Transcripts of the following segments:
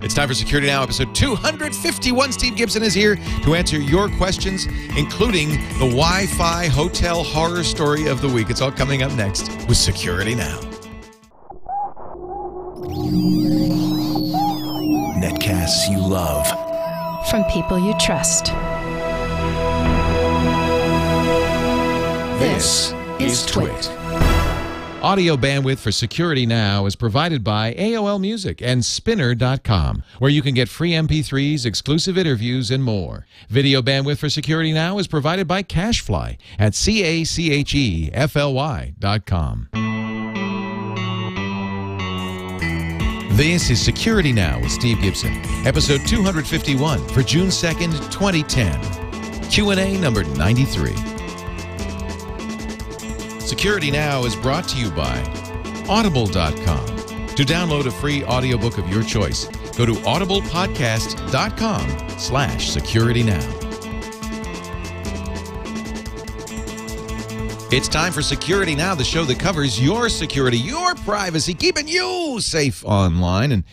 It's time for Security Now, episode 251. Steve Gibson is here to answer your questions, including the Wi-Fi hotel horror story of the week. It's all coming up next with Security Now. Netcasts you love. From people you trust. This is Twit. Audio bandwidth for Security Now is provided by AOL Music and Spinner.com, where you can get free MP3s, exclusive interviews, and more. Video bandwidth for Security Now is provided by CacheFly at CacheFly.com. This is Security Now with Steve Gibson, episode 251 for June 2nd, 2010. Q&A number 93. Security Now is brought to you by Audible.com. To download a free audiobook of your choice, go to audiblepodcast.com/securitynow. It's time for Security Now, the show that covers your security, your privacy, keeping you safe online. And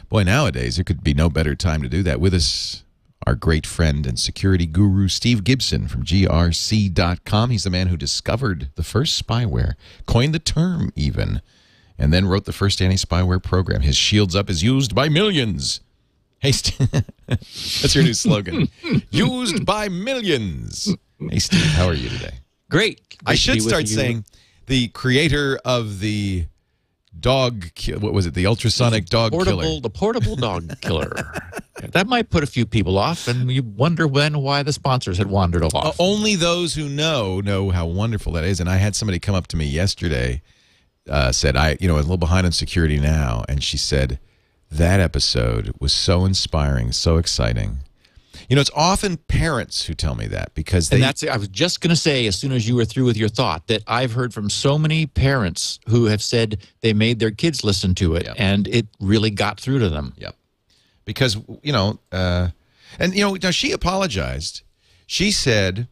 boy, nowadays, there could be no better time to do that. With us, our great friend and security guru, Steve Gibson from grc.com. He's the man who discovered the first spyware, coined the term even, and then wrote the first anti-spyware program. His Shields Up is used by millions. Hey, that's your new slogan. Used by millions. Hey, Steve, how are you today? Great. I should start saying the creator of the dog, what was it? The ultrasonic dog killer. The portable dog killer. That might put a few people off, and you wonder why the sponsors had wandered off. Only those who know how wonderful that is. And I had somebody come up to me yesterday, said, a little behind on Security Now, and she said, that episode was so inspiring, so exciting. You know, it's often parents who tell me that because they... And I was just going to say, as soon as you were through with your thought, that I've heard from so many parents who have said they made their kids listen to it, and it really got through to them. Yep. Because, now she apologized. She said,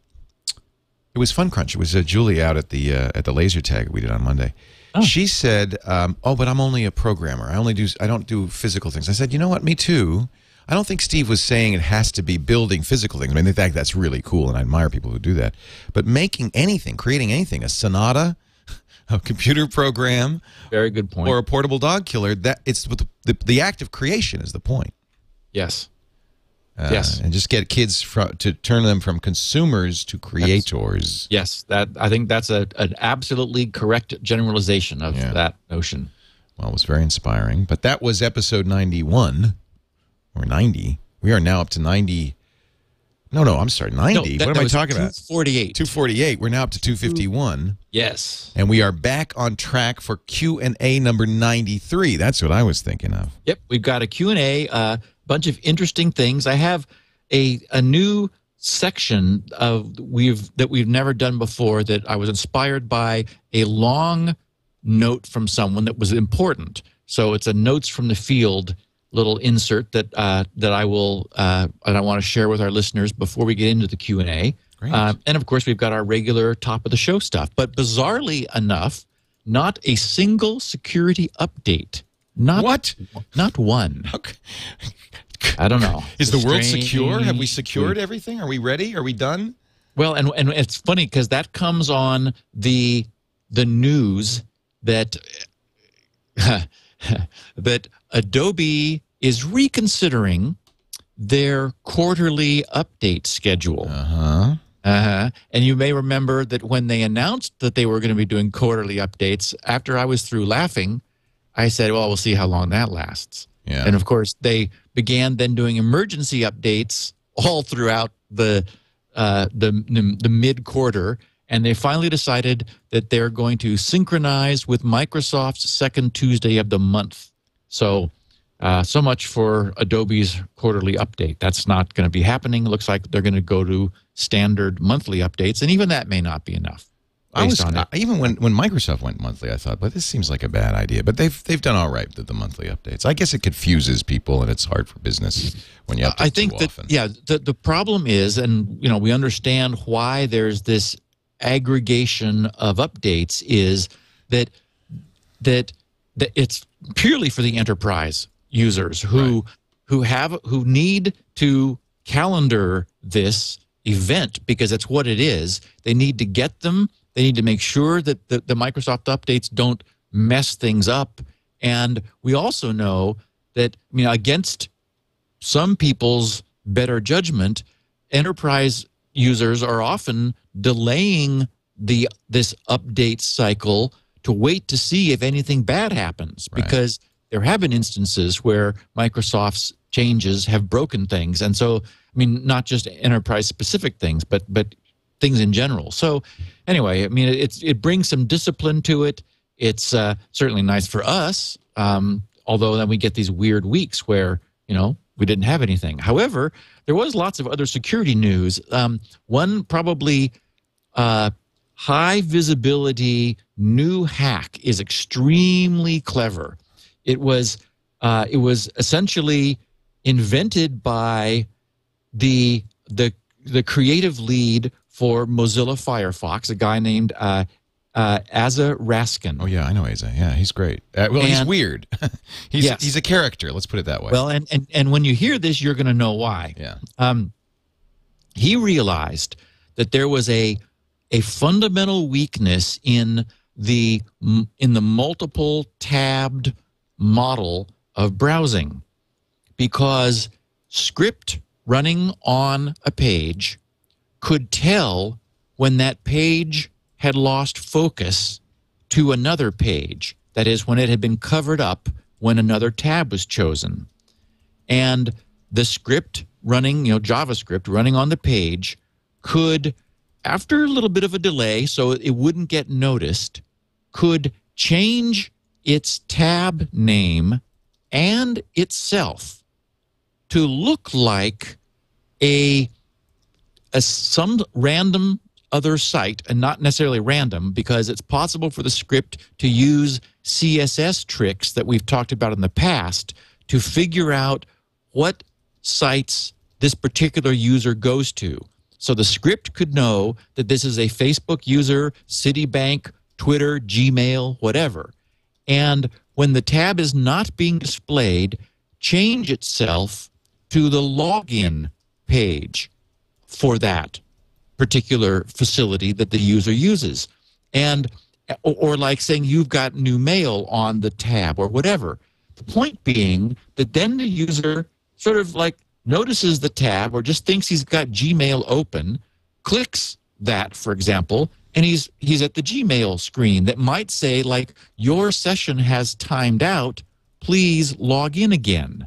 it was Fun Crunch. It was Julie out at the laser tag we did on Monday. Oh. She said, but I'm only a programmer. I don't do physical things. I said, you know what, me too. I don't think Steve was saying it has to be building physical things. I mean, in fact, that's really cool, and I admire people who do that. But making anything, creating anything, a sonata, a computer program, very good point, or a portable dog killer, that it's the act of creation is the point. Yes. Yes. And just get kids to turn them from consumers to creators. Yes. I think that's an absolutely correct generalization of that notion. Well, it was very inspiring. But that was episode 91. Or 90. We are now up to 90. No, I'm sorry, 90. What am I talking about? 248. 248. We're now up to 251. Yes. And we are back on track for Q&A number 93. That's what I was thinking of. Yep, we've got a Q&A, a bunch of interesting things. I have a new section that we've never done before that I was inspired by a long note from someone that was important. So it's a notes from the field little insert that I will and I want to share with our listeners before we get into the Q&A. And of course, we've got our regular top of the show stuff. But bizarrely enough, not a single security update. Not one. Okay. I don't know. Is the world secure? Have we secured everything? Are we ready? Are we done? Well, and it's funny because that comes on the news that that Adobe is reconsidering their quarterly update schedule. And you may remember that when they announced that they were going to be doing quarterly updates, after I was through laughing, I said, well, we'll see how long that lasts. Yeah. And of course, they began then doing emergency updates all throughout the mid-quarter, and they finally decided that they're going to synchronize with Microsoft's second Tuesday of the month. So so much for Adobe's quarterly update. That's not going to be happening. It looks like they're going to go to standard monthly updates, and even that may not be enough. Even when Microsoft went monthly, I thought, but this seems like a bad idea. But they've done all right with the monthly updates. I guess it confuses people, and it's hard for business when you update too often. The problem is, and we understand why there's this aggregation of updates, is that it's purely for the enterprise users who who need to calendar this event because it's what it is. They need to get them. They need to make sure that the Microsoft updates don't mess things up. And we also know that, against some people's better judgment, enterprise users are often delaying this update cycle to wait to see if anything bad happens, because there have been instances where Microsoft's changes have broken things. And so, not just enterprise-specific things, but things in general. So anyway, it brings some discipline to it. It's certainly nice for us, although then we get these weird weeks where, we didn't have anything. However, there was lots of other security news. One probably high visibility new hack is extremely clever. It was essentially invented by the creative lead for Mozilla Firefox, a guy named Asa Raskin. Oh yeah, I know Asa. Yeah, he's great. He's weird. He's a character. Let's put it that way. Well, and when you hear this, you're going to know why. Yeah. He realized that there was a fundamental weakness in the multiple tabbed model of browsing, because script running on a page could tell when that page had lost focus to another page. That is, when it had been covered up when another tab was chosen. And the script running, JavaScript running on the page could, after a little bit of a delay so it wouldn't get noticed, could change its tab name and itself to look like some random other site, and not necessarily random, because it's possible for the script to use CSS tricks that we've talked about in the past to figure out what sites this particular user goes to. So the script could know that this is a Facebook user, Citibank, Twitter, Gmail, whatever. And when the tab is not being displayed, change itself to the login page for that particular facility that the user uses. And or like saying you've got new mail on the tab or whatever. The point being that then the user sort of like notices the tab or just thinks he's got Gmail open, clicks that, for example, and he's at the Gmail screen that might say, like, your session has timed out, please log in again.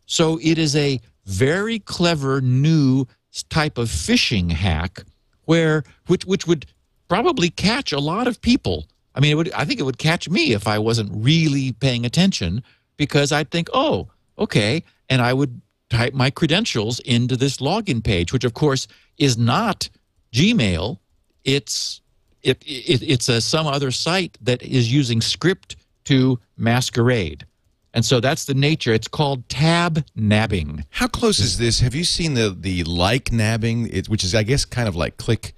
So it is a very clever new type of phishing hack which would probably catch a lot of people. I think it would catch me if I wasn't really paying attention, because I'd think, oh, okay, and I would type my credentials into this login page, which of course is not Gmail. It's some other site that is using script to masquerade. And so that's the nature. It's called Tabnabbing. How close is this? Have you seen the like nabbing, which is, I guess, kind of like click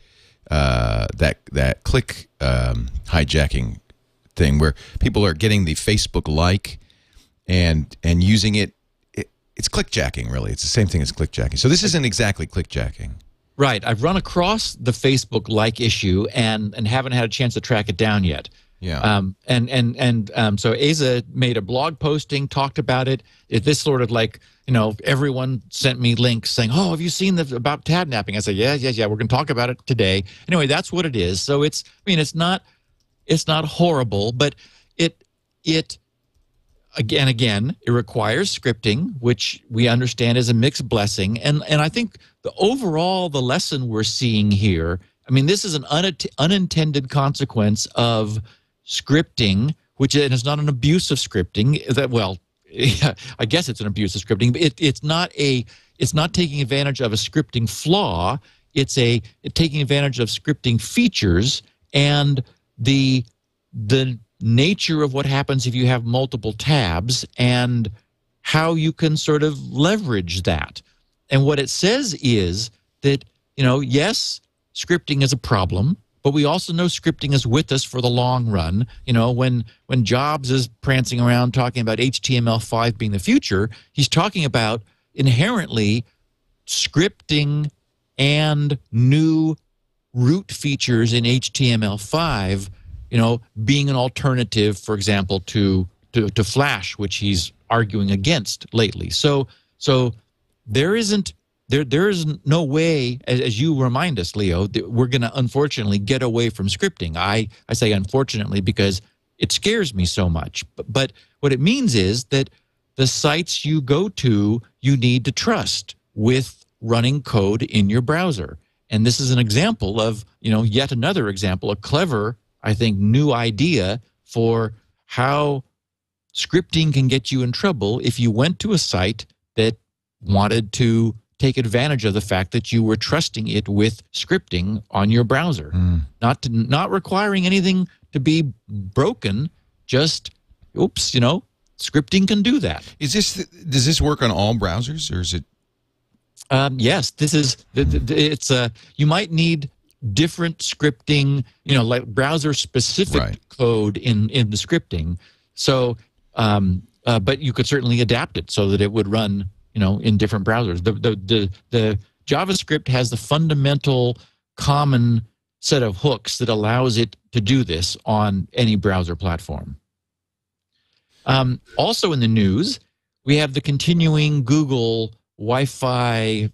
that click hijacking thing, where people are getting the Facebook like and using it. It's clickjacking, really. It's the same thing as clickjacking. So this isn't exactly clickjacking. Right. I've run across the Facebook like issue and haven't had a chance to track it down yet. Yeah. So Asa made a blog posting, talked about it. This sort of like, everyone sent me links saying, oh, have you seen about tabnapping? I said, yeah, we're going to talk about it today. Anyway, that's what it is. So it's not horrible, but it again, it requires scripting, which we understand is a mixed blessing. And I think the lesson we're seeing here, this is an unintended consequence of scripting, which is not an abuse of scripting. I guess it's an abuse of scripting, but it's not taking advantage of a scripting flaw. It's taking advantage of scripting features and the nature of what happens if you have multiple tabs and how you can sort of leverage that. And what it says is that, yes, scripting is a problem, but we also know scripting is with us for the long run. You know, when Jobs is prancing around talking about HTML5 being the future, he's talking about inherently scripting and new root features in HTML5, you know, being an alternative, for example, to Flash, which he's arguing against lately. So there is no way, as you remind us, Leo, that we're going to unfortunately get away from scripting. I say unfortunately because it scares me so much. But what it means is that the sites you go to, you need to trust with running code in your browser. And this is an example of, you know, yet another example, a clever, I think, new idea for how scripting can get you in trouble if you went to a site that wanted to take advantage of the fact that you were trusting it with scripting on your browser. Not requiring anything to be broken, just, oops, you know, scripting can do that. Does this work on all browsers, or is it? Yes, this is. It's you might need different scripting, you know, like browser-specific code in the scripting. So, but you could certainly adapt it so that it would run, you know, in different browsers. The JavaScript has the fundamental common set of hooks that allows it to do this on any browser platform. Also in the news, we have the continuing Google Wi-Fi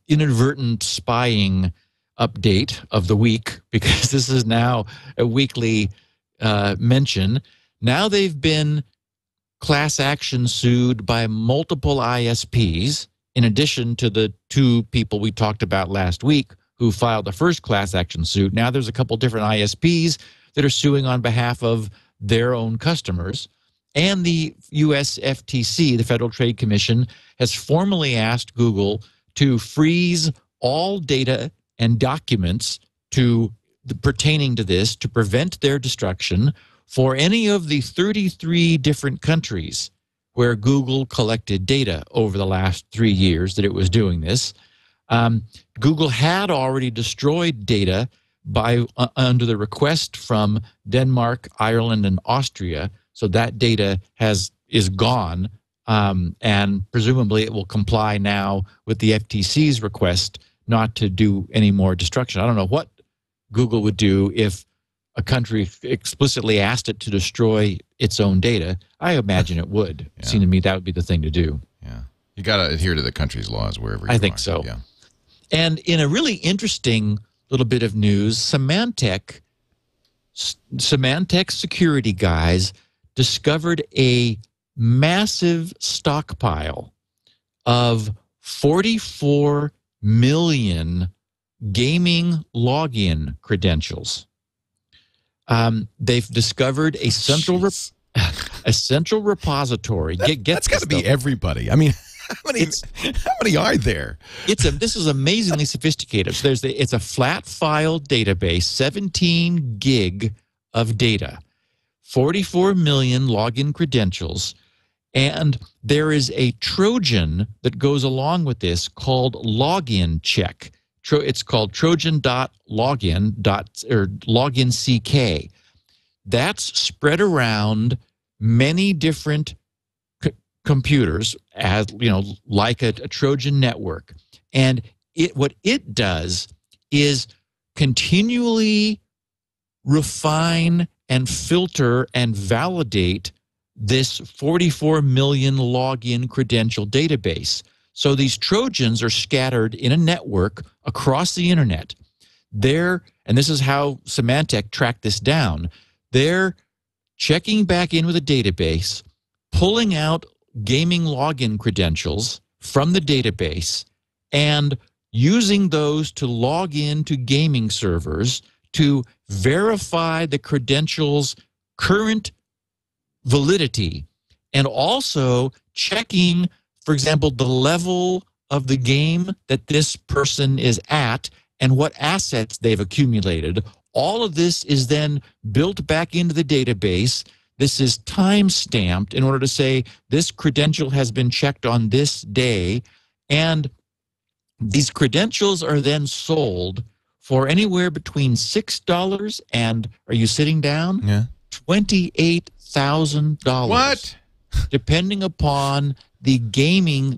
inadvertent spying update of the week, because this is now a weekly mention. Now they've been class action sued by multiple ISPs, in addition to the two people we talked about last week who filed the first class action suit. Now there's a couple different ISPs that are suing on behalf of their own customers. And the US FTC, the Federal Trade Commission, has formally asked Google to freeze all data and documents pertaining to this to prevent their destruction for any of the 33 different countries where Google collected data over the last 3 years that it was doing this. Google had already destroyed data under the request from Denmark, Ireland, and Austria. So that data is gone, and presumably it will comply now with the FTC's request not to do any more destruction. I don't know what Google would do if a country explicitly asked it to destroy its own data. I imagine it would. Yeah. It seemed to me that would be the thing to do. Yeah, you got to adhere to the country's laws wherever you are. I think so. Yeah. And in a really interesting little bit of news, Symantec security guys discovered a massive stockpile of 44 million gaming login credentials. They've discovered a central repository. That's got to be everybody. I mean, how many are there? This is amazingly sophisticated. So it's a flat file database, 17 gig of data, 44 million login credentials, and there is a Trojan that goes along with this called login check. It's called trojan.login or login.ck. That's spread around many different computers, as you know, like a Trojan network. And what it does is continually refine and filter and validate this 44 million login credential database. So these Trojans are scattered in a network across the internet. And this is how Symantec tracked this down. They're checking back in with a database, pulling out gaming login credentials from the database, and using those to log into gaming servers to verify the credentials' current validity, and also checking, for example, the level of the game that this person is at and what assets they've accumulated. All of this is then built back into the database. This is time-stamped in order to say this credential has been checked on this day, and these credentials are then sold for anywhere between $6 and, are you sitting down? Yeah. $28,000. What? Depending upon the gaming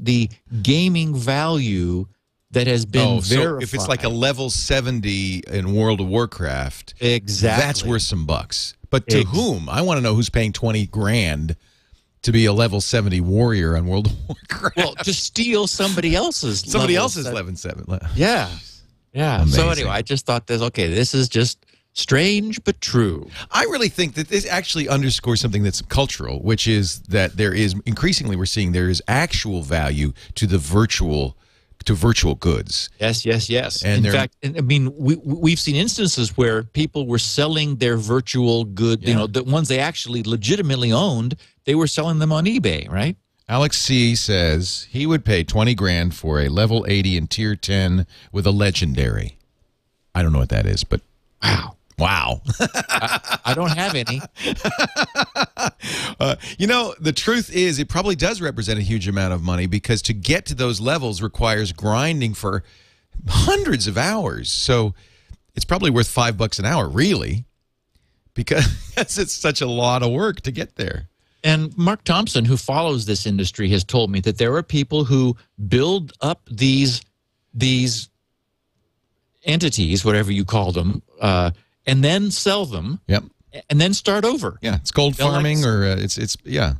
value that has been verified. So if it's like a level 70 in World of Warcraft, exactly, that's worth some bucks. But to whom? I want to know who's paying 20 grand to be a level 70 warrior on World of Warcraft. Well, to steal somebody else's level 7. Yeah. Yeah. Amazing. So anyway, I just thought this is just strange but true. I really think that this actually underscores something that's cultural, which is that there is, increasingly we're seeing there is actual value to the virtual goods. Yes. And in fact, I mean, we've seen instances where people were selling their virtual good, the ones they actually legitimately owned, they were selling them on eBay, right? Alex C. says he would pay 20 grand for a level 80 and tier 10 with a legendary. I don't know what that is, but wow. I don't have any. The truth is it probably does represent a huge amount of money, because to get to those levels requires grinding for hundreds of hours. So it's probably worth $5 an hour, really, because it's such a lot of work to get there. And Mark Thompson, who follows this industry, has told me that there are people who build up these entities, whatever you call them, and then sell them. Yep. And then start over. Yeah, it's gold farming, or it's yeah.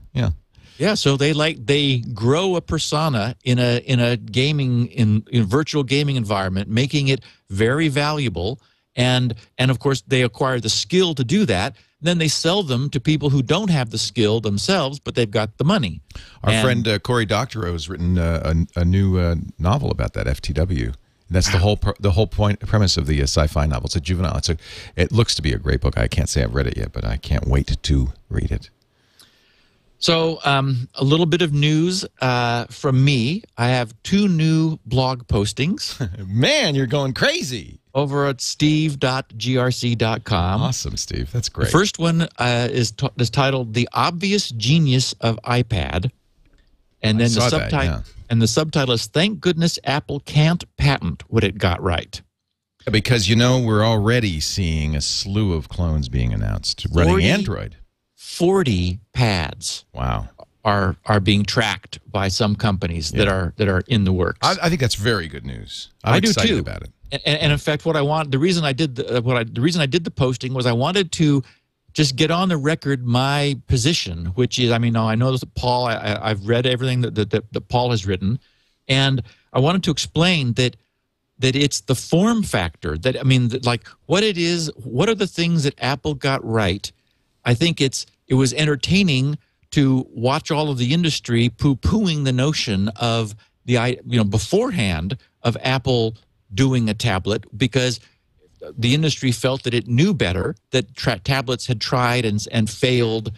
Yeah, so they grow a persona in a gaming in virtual gaming environment, making it very valuable, and of course they acquire the skill to do that. Then they sell them to people who don't have the skill themselves, but they've got the money. Our friend Cory Doctorow has written a new novel about that, FTW. That's the whole premise of the sci-fi novel. It's a juvenile. It looks to be a great book. I can't say I've read it yet, but I can't wait to read it. So a little bit of news from me. I have 2 new blog postings. Man, you're going crazy. Over at steve.grc.com. Awesome, Steve. That's great. The first one is titled "The Obvious Genius of iPad," and then the subtitle is "Thank Goodness Apple Can't Patent What It Got Right." Because we're already seeing a slew of clones being announced running Android. 40 pads. Wow. Are being tracked by some companies that are in the works. I think that's very good news. I'm excited about it. And in fact, the reason I did the posting was I wanted to just get on the record my position, which is, I know that Paul, I've read everything that Paul has written, and I wanted to explain that it's the form factor what it is, what are the things that Apple got right. I think it was entertaining to watch all of the industry poo-pooing the notion of beforehand of Apple doing a tablet, because the industry felt that it knew better, that tablets had tried and failed,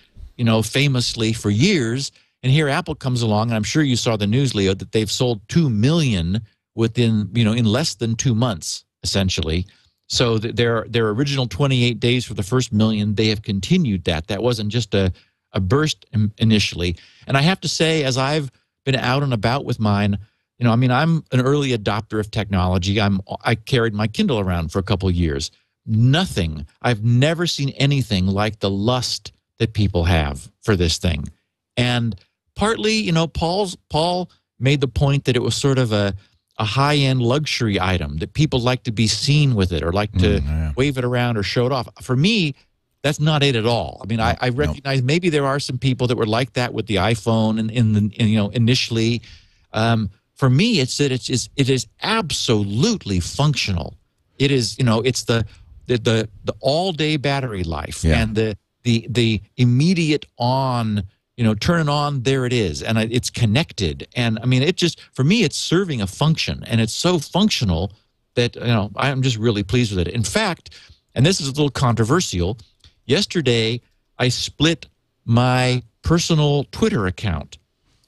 famously for years. And here Apple comes along, and I'm sure you saw the news, Leo, that they've sold 2 million within, in less than 2 months, essentially. So their original 28 days for the first million, they have continued that. That wasn't just a burst initially. And I have to say, as I've been out and about with mine, I'm an early adopter of technology. I carried my Kindle around for a couple of years. I've never seen anything like the lust that people have for this thing. And partly, Paul made the point that it was sort of a high-end luxury item, that people like to be seen with it or like to wave it around or show it off. For me, that's not it at all. I recognize maybe there are some people that were like that with the iPhone and initially. For me, it is absolutely functional. It is, it's the all-day battery life and the immediate on, turn it on, there it is, and it's connected. And for me, it's serving a function, and it's so functional that I'm just really pleased with it. In fact, and this is a little controversial, yesterday I split my personal Twitter account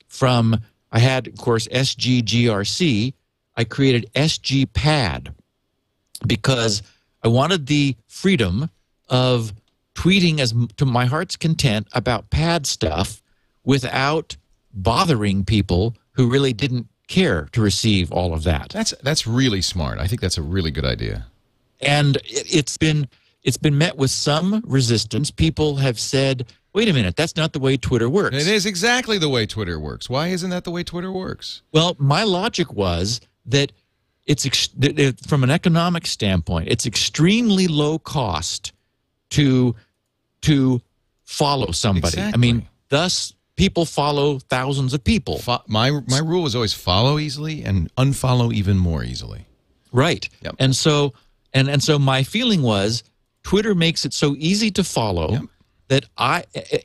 from. I had, of course, SGGRC. I created SGPad because I wanted the freedom of tweeting to my heart's content about pad stuff without bothering people who really didn't care to receive all of that. That's really smart. I think that's a really good idea. And it's been met with some resistance. People have said, wait a minute, that's not the way Twitter works. It is exactly the way Twitter works. Why isn't that the way Twitter works? Well, my logic was that from an economic standpoint, it's extremely low cost to follow somebody. Exactly. I mean, thus people follow thousands of people. My rule was always follow easily and unfollow even more easily. Right. Yep. And so my feeling was Twitter makes it so easy to follow that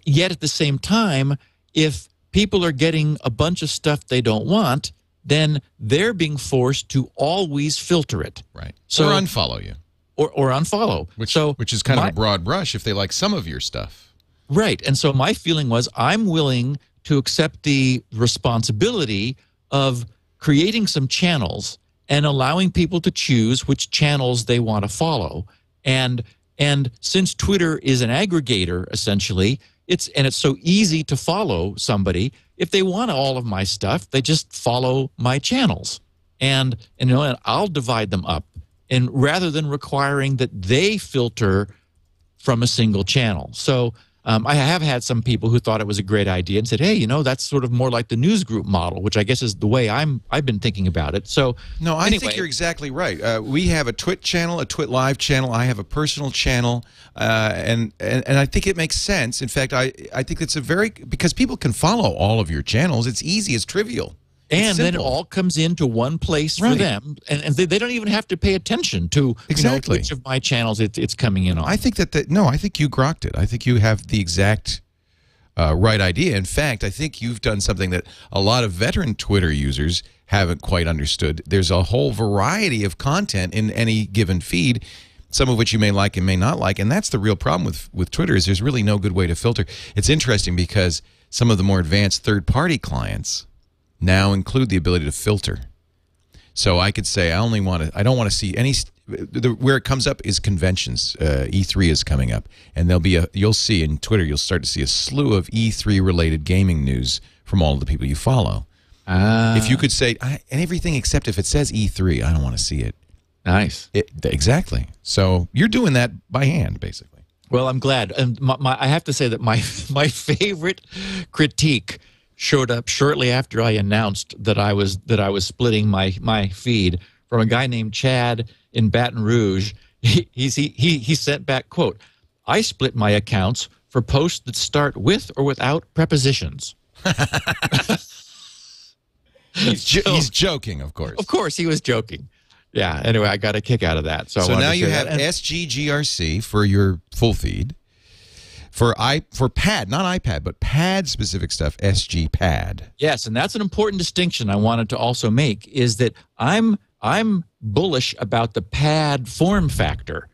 yet at the same time, if people are getting a bunch of stuff they don't want, then they're being forced to always filter it. Right. So, or unfollow you. Or unfollow. Which is kind of a broad brush if they like some of your stuff. Right. And so my feeling was I'm willing to accept the responsibility of creating some channels and allowing people to choose which channels they want to follow. And since Twitter is an aggregator, essentially, it's so easy to follow somebody. If they want all of my stuff, they just follow my channels. And I'll divide them up. And rather than requiring that they filter from a single channel. So I have had some people who thought it was a great idea and said, hey, that's sort of more like the newsgroup model, which I guess is the way I've been thinking about it. So no, I think you're exactly right. We have a Twit channel, a Twit Live channel. I have a personal channel, and I think it makes sense. In fact, I think it's because people can follow all of your channels. It's easy. It's trivial. And then it all comes into one place for them, and they don't even have to pay attention to which of my channels it's coming in on. I think I think you grokked it. I think you have the exact right idea. In fact, I think you've done something that a lot of veteran Twitter users haven't quite understood. There's a whole variety of content in any given feed, some of which you may like and may not like, and that's the real problem with Twitter is there's really no good way to filter. It's interesting because some of the more advanced third-party clients now include the ability to filter. So I could say I don't want to see any. Where it comes up is conventions. E3 is coming up, and you'll see in Twitter, you'll start to see a slew of E3 related gaming news from all of the people you follow. If you could say and everything except if it says E3, I don't want to see it. Nice. Exactly. So you're doing that by hand, basically. Well, I'm glad. And I have to say that my favorite critique showed up shortly after I announced that I was splitting my feed from a guy named Chad in Baton Rouge. He sent back, quote, "I split my accounts for posts that start with or without prepositions." He's joking, of course. Of course, he was joking. Yeah. Anyway, I got a kick out of that. So now you have SGGRC for your full feed. For Pad, not iPad, but Pad specific stuff, SG Pad. Yes, and that's an important distinction I wanted to also make is that I'm bullish about the Pad form factor.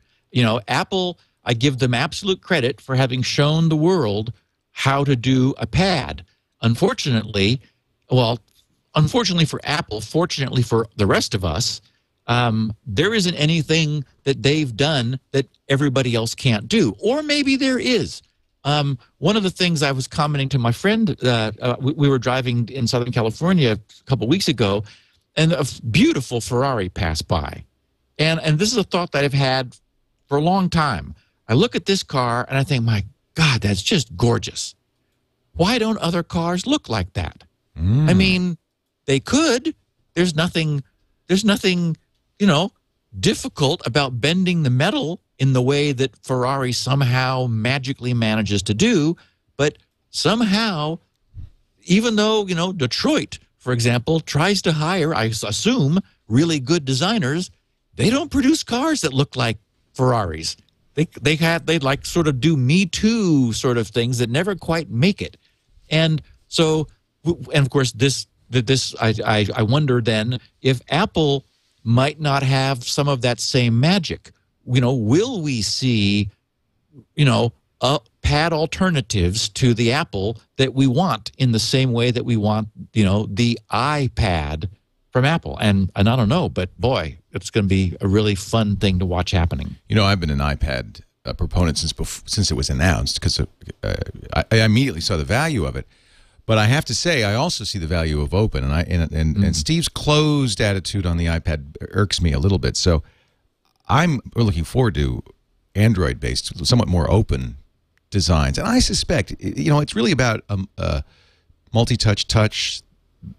Apple, I give them absolute credit for having shown the world how to do a Pad. Unfortunately for Apple, fortunately for the rest of us, there isn't anything that they've done that everybody else can't do. Or maybe there is. One of the things I was commenting to my friend, we were driving in Southern California a couple weeks ago, and a beautiful Ferrari passed by. And this is a thought that I've had for a long time. I look at this car and I think, my God, that's just gorgeous. Why don't other cars look like that? I mean, they could. There's nothing, difficult about bending the metal in the way that Ferrari somehow magically manages to do. But somehow, even though, Detroit, for example, tries to hire, I assume, really good designers, they don't produce cars that look like Ferraris. They like sort of do Me Too sort of things that never quite make it. And so, and of course, I wonder then if Apple might not have some of that same magic. Will we see, Pad alternatives to the Apple that we want in the same way that we want, the iPad from Apple? And I don't know, but boy, it's going to be a really fun thing to watch happening. I've been an iPad proponent since it was announced because I immediately saw the value of it. But I have to say, I also see the value of open, and Steve's closed attitude on the iPad irks me a little bit. So I'm looking forward to Android-based, somewhat more open designs. And I suspect, it's really about multi-touch, touch,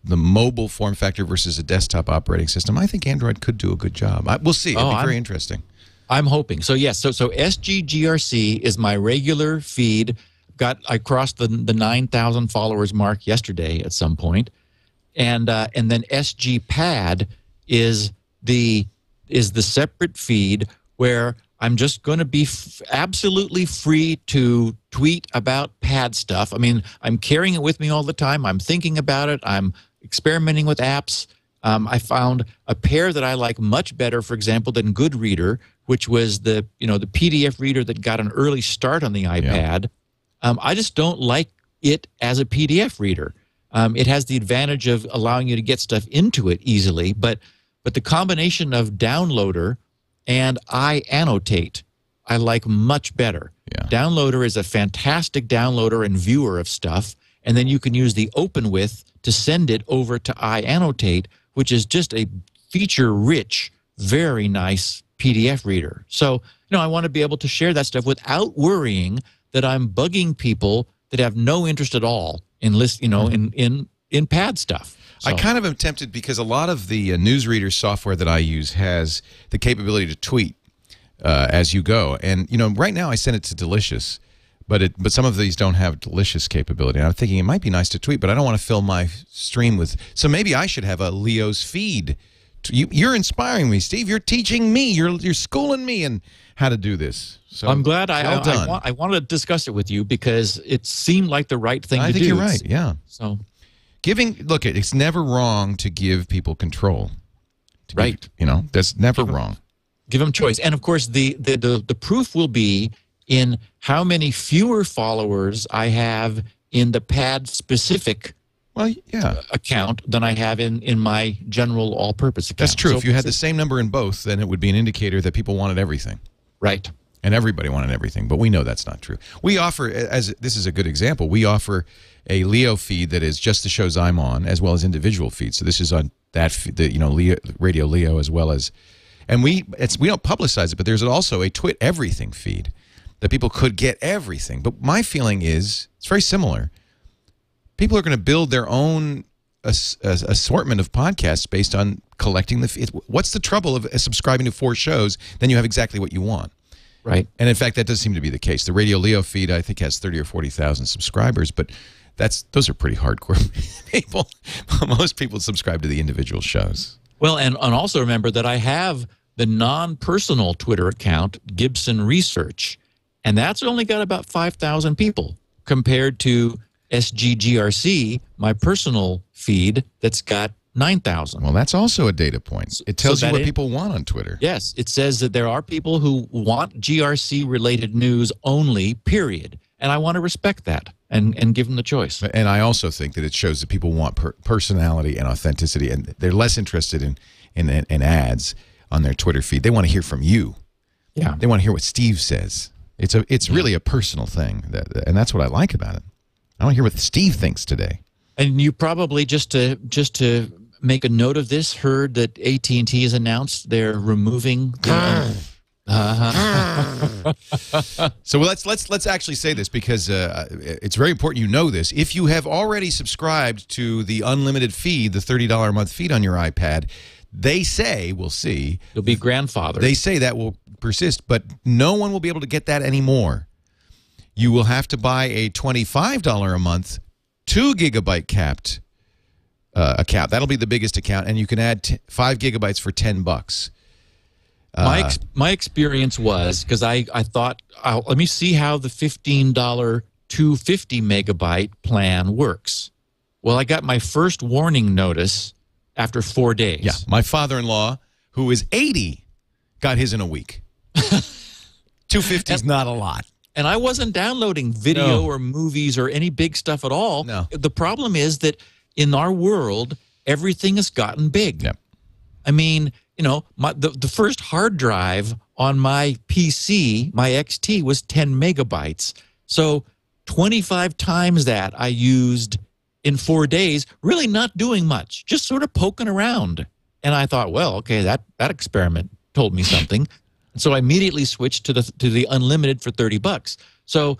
the mobile form factor versus a desktop operating system. I think Android could do a good job. We'll see. It'll be very interesting. I'm hoping. So, yes, so SGGRC is my regular feed. I crossed the 9,000 followers mark yesterday at some point. And then SGPad is the separate feed where I'm just going to be absolutely free to tweet about pad stuff. I mean, I'm carrying it with me all the time. I'm thinking about it. I'm experimenting with apps. I found a pair that I like much better, for example, than Goodreader, which was the PDF reader that got an early start on the iPad. Yeah. I just don't like it as a PDF reader. It has the advantage of allowing you to get stuff into it easily, but the combination of Downloader and iAnnotate I like much better. Yeah. Downloader is a fantastic downloader and viewer of stuff, and then you can use the OpenWith to send it over to iAnnotate, which is just a feature-rich, very nice PDF reader. So, I want to be able to share that stuff without worrying that I'm bugging people that have no interest at all in in pad stuff. So. I kind of am tempted because a lot of the newsreader software that I use has the capability to tweet as you go. And, right now I send it to Delicious, but some of these don't have Delicious capability. And I'm thinking it might be nice to tweet, but I don't want to fill my stream with... So maybe I should have a Leo's feed. You're inspiring me, Steve. You're teaching me. You're schooling me in how to do this. So I'm glad I wanted to discuss it with you because it seemed like the right thing to do. I think you're right, yeah. So... Look, it's never wrong to give people control. Right. That's never wrong. Give them choice. And, of course, the proof will be in how many fewer followers I have in the pad-specific account than I have in my general all-purpose account. That's true. So if you had the same number in both, then it would be an indicator that people wanted everything. Right. And everybody wanted everything, but we know that's not true. We offer, this is a good example, we offer a Leo feed that is just the shows I'm on, as well as individual feeds. So this is on Leo, Radio Leo, as well as, and we don't publicize it, but there's also a Twit Everything feed that people could get everything. But my feeling is it's very similar. People are going to build their own assortment of podcasts based on collecting the feed. What's the trouble of subscribing to 4 shows? Then you have exactly what you want. Right. And in fact, that does seem to be the case. The Radio Leo feed, I think, has 30 or 40,000 subscribers, but those are pretty hardcore people. Most people subscribe to the individual shows. Well, and also remember that I have the non-personal Twitter account, Gibson Research, and that's only got about 5,000 people compared to SGGRC, my personal feed, that's got 9,000. Well, that's also a data point. It tells you what people want on Twitter. Yes, it says that there are people who want GRC-related news only, period. And I want to respect that and give them the choice. And I also think that it shows that people want personality and authenticity, and they're less interested in ads on their Twitter feed. They want to hear from you. Yeah. They want to hear what Steve says. It's really a personal thing, and that's what I like about it. I want to hear what Steve thinks today. And you probably, just to make a note of this, heard that AT&T has announced they're removing So let's actually say this because it's very important you know this. If you have already subscribed to the unlimited feed, the $30 a month feed on your iPad, they say, we'll see, you'll be grandfathered. They say that will persist, but no one will be able to get that anymore. You will have to buy a $25 a month 2 gigabyte capped account. That'll be the biggest account, and you can add 5 gigabytes for $10. My experience was, because I thought, let me see how the $15 250 megabyte plan works. Well, I got my first warning notice after 4 days. Yeah, my father-in-law, who is 80, got his in a week. 250 is not a lot. And I wasn't downloading video or movies or any big stuff at all. No. The problem is that in our world, everything has gotten big. Yep. I mean, the first hard drive on my PC, my XT, was 10 megabytes. So 25 times that I used in 4 days, really not doing much, just sort of poking around. And I thought, well, okay, that experiment told me something. So I immediately switched to the unlimited for $30. So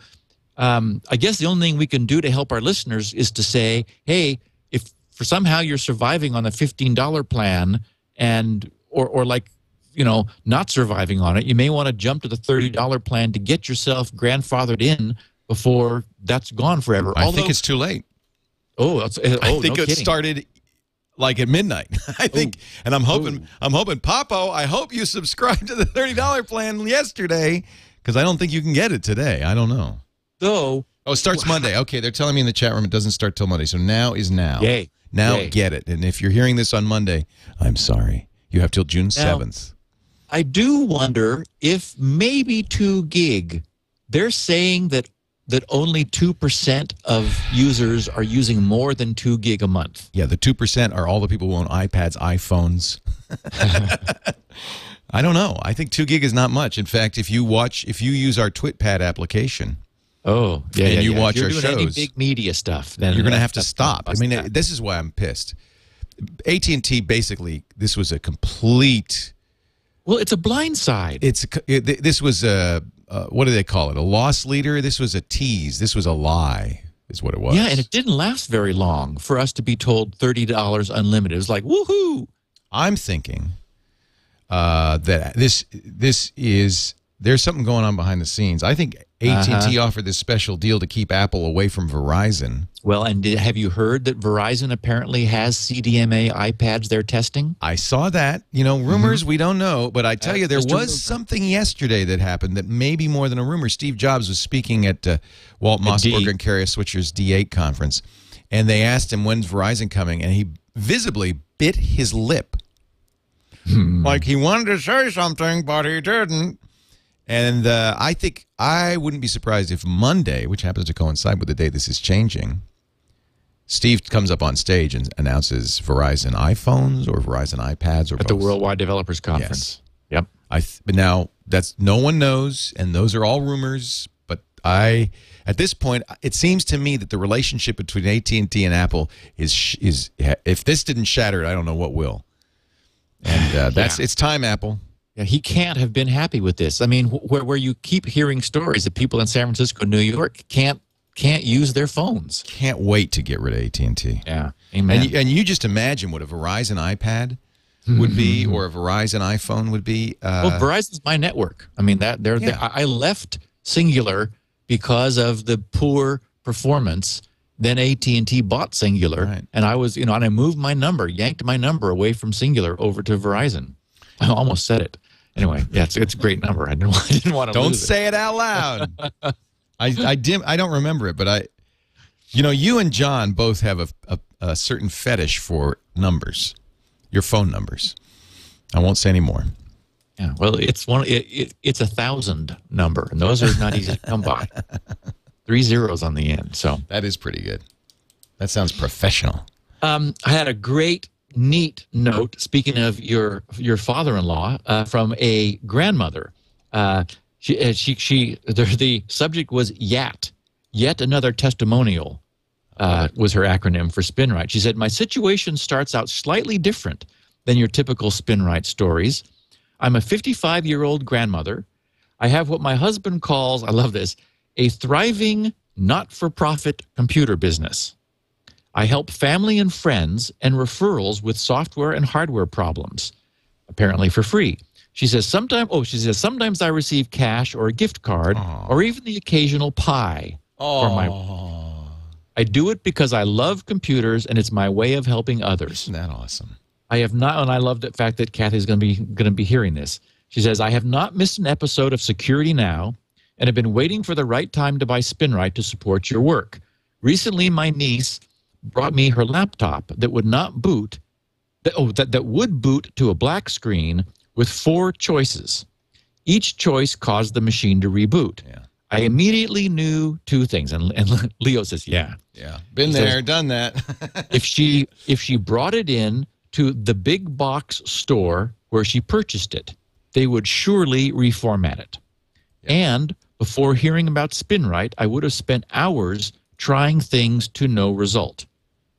I guess the only thing we can do to help our listeners is to say, hey, if for somehow you're surviving on a $15 plan and or like, you know, not surviving on it, you may want to jump to the $30 plan to get yourself grandfathered in before that's gone forever. I think it's too late. I think it started like at midnight. I think, and I'm hoping, Papo, I hope you subscribed to the $30 plan yesterday, because I don't think you can get it today. I don't know. Though, it starts Monday. Okay, they're telling me in the chat room it doesn't start till Monday. So now is now. Yay. Now Yay. Get it. And if you're hearing this on Monday, I'm sorry. You have till June 7th. I do wonder if maybe 2 gig, they're saying that only 2% of users are using more than 2 gig a month. Yeah, the 2% are all the people who own iPads, iPhones. I don't know. I think 2 gig is not much. In fact, if you use our TwitPad application, watch our shows, any big media stuff, then you're going to have to stop. I mean, this is why I'm pissed. AT&T basically, this was a complete. Well, it's a blind side. This was a what do they call it? A loss leader. This was a tease. This was a lie, is what it was. Yeah, and it didn't last very long for us to be told $30 unlimited. It was like, woohoo! I'm thinking that there's something going on behind the scenes. I think AT&T offered this special deal to keep Apple away from Verizon. Well, and have you heard that Verizon apparently has CDMA iPads they're testing? I saw that. You know, rumors, we don't know. But I tell you, there was something yesterday that happened that may be more than a rumor. Steve Jobs was speaking at Walt Mossberger and Kara Swisher's D8 conference, and they asked him, when's Verizon coming? And he visibly bit his lip. Like he wanted to say something, but he didn't. And I think I wouldn't be surprised if Monday, which happens to coincide with the day this is changing, Steve comes up on stage and announces Verizon iPhones or Verizon iPads or at the Worldwide Developers Conference. Yes. Yep. But now that's no one knows, and those are all rumors. But at this point, it seems to me that the relationship between AT&T and Apple is if this didn't shatter it, I don't know what will. And it's time, Apple. Yeah, he can't have been happy with this. I mean, where you keep hearing stories that people in San Francisco, New York can't use their phones. Can't wait to get rid of AT&T. Yeah, amen. And you just imagine what a Verizon iPad would be, or a Verizon iPhone would be. Well, Verizon's my network. I mean, I left Singular because of the poor performance. Then AT&T bought Singular, and I was, and I moved my number, yanked my number away from Singular over to Verizon. I almost said it. Anyway, yeah, it's a great number. I didn't want to. Don't say it out loud. I don't remember it, but you and John both have a certain fetish for numbers, your phone numbers. I won't say any more. Yeah, well, it's it's a 1,000 number, and those are not easy to come by. 3 zeros on the end, so that is pretty good. That sounds professional. I had a great, neat note. Speaking of your father-in-law, from a grandmother. The subject was YAT, yet another testimonial, was her acronym for Spinrite. She said, my situation starts out slightly different than your typical Spinrite stories. I'm a 55-year-old grandmother. I have what my husband calls, I love this, a thriving, not-for-profit computer business. I help family and friends and referrals with software and hardware problems, apparently for free. She says, sometimes I receive cash or a gift card or even the occasional pie. I do it because I love computers and it's my way of helping others. Isn't that awesome? I have not, and I love the fact that Kathy's going to be hearing this. She says, I have not missed an episode of Security Now and have been waiting for the right time to buy Spinrite to support your work. Recently, my niece brought me her laptop that would not boot, that would boot to a black screen with 4 choices. Each choice caused the machine to reboot. Yeah. I immediately knew 2 things, and Leo says, "Yeah, been there, done that." if she brought it in to the big box store where she purchased it, they would surely reformat it. Yep. And before hearing about Spinrite, I would have spent hours trying things to no result.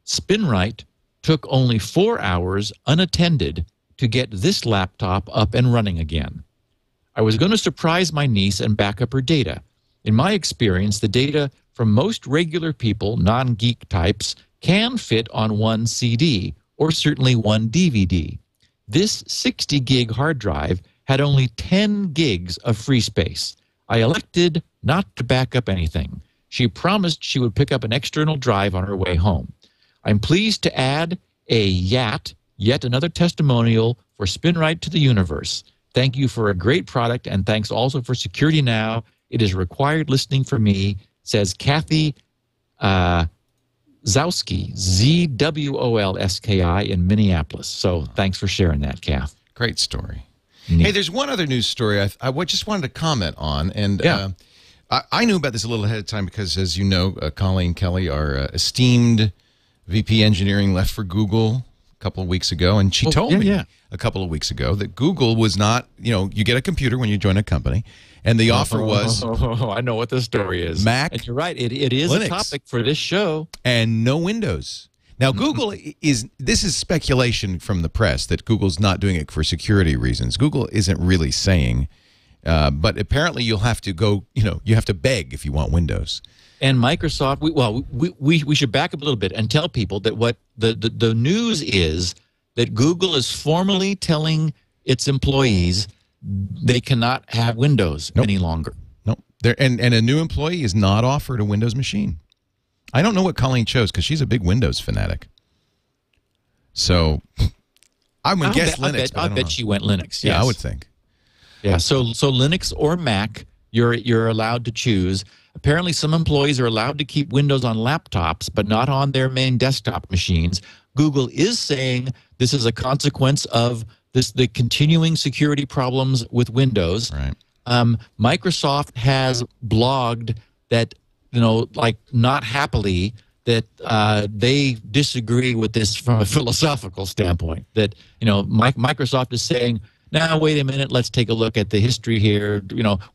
Spinrite took only 4 hours unattended to get this laptop up and running again. I was going to surprise my niece and back up her data. In my experience, the data from most regular people, non-geek types, can fit on one CD or certainly one DVD. This 60 gig hard drive had only 10 gigs of free space. I elected not to back up anything. She promised she would pick up an external drive on her way home. I'm pleased to add a yet another testimonial for Spinrite to the universe. Thank you for a great product, and thanks also for Security Now. It is required listening for me, says Kathy Zawski, Zwolski in Minneapolis. So thanks for sharing that, Kath. Great story. Neat. Hey, there's one other news story I just wanted to comment on, and Yeah. I knew about this a little ahead of time because, as you know, Colleen Kelly, our esteemed VP engineering, left for Google a couple of weeks ago, and she told me a couple of weeks ago that Google was not, you get a computer when you join a company, and the offer was I know what the story is. Mac, and you're right, it is Linux, a topic for this show. and no Windows. Now, Google this is speculation from the press that Google's not doing it for security reasons. Google isn't really saying, but apparently you'll have to go, you have to beg if you want Windows. And Microsoft, we should back up a little bit and tell people that what the news is that Google is formally telling its employees they cannot have Windows any longer. Nope. And a new employee is not offered a Windows machine. I don't know what Colleen chose because she's a big Windows fanatic. So I would guess Linux. I bet she went Linux. Yes. Yeah, I would think. Yeah. So Linux or Mac, you're allowed to choose. Apparently, some employees are allowed to keep Windows on laptops, but not on their main desktop machines. Google is saying this is a consequence of the continuing security problems with Windows. Right. Microsoft has blogged that, not happily, that they disagree with this from a philosophical standpoint. That, Microsoft is saying, now, wait a minute, let's take a look at the history here.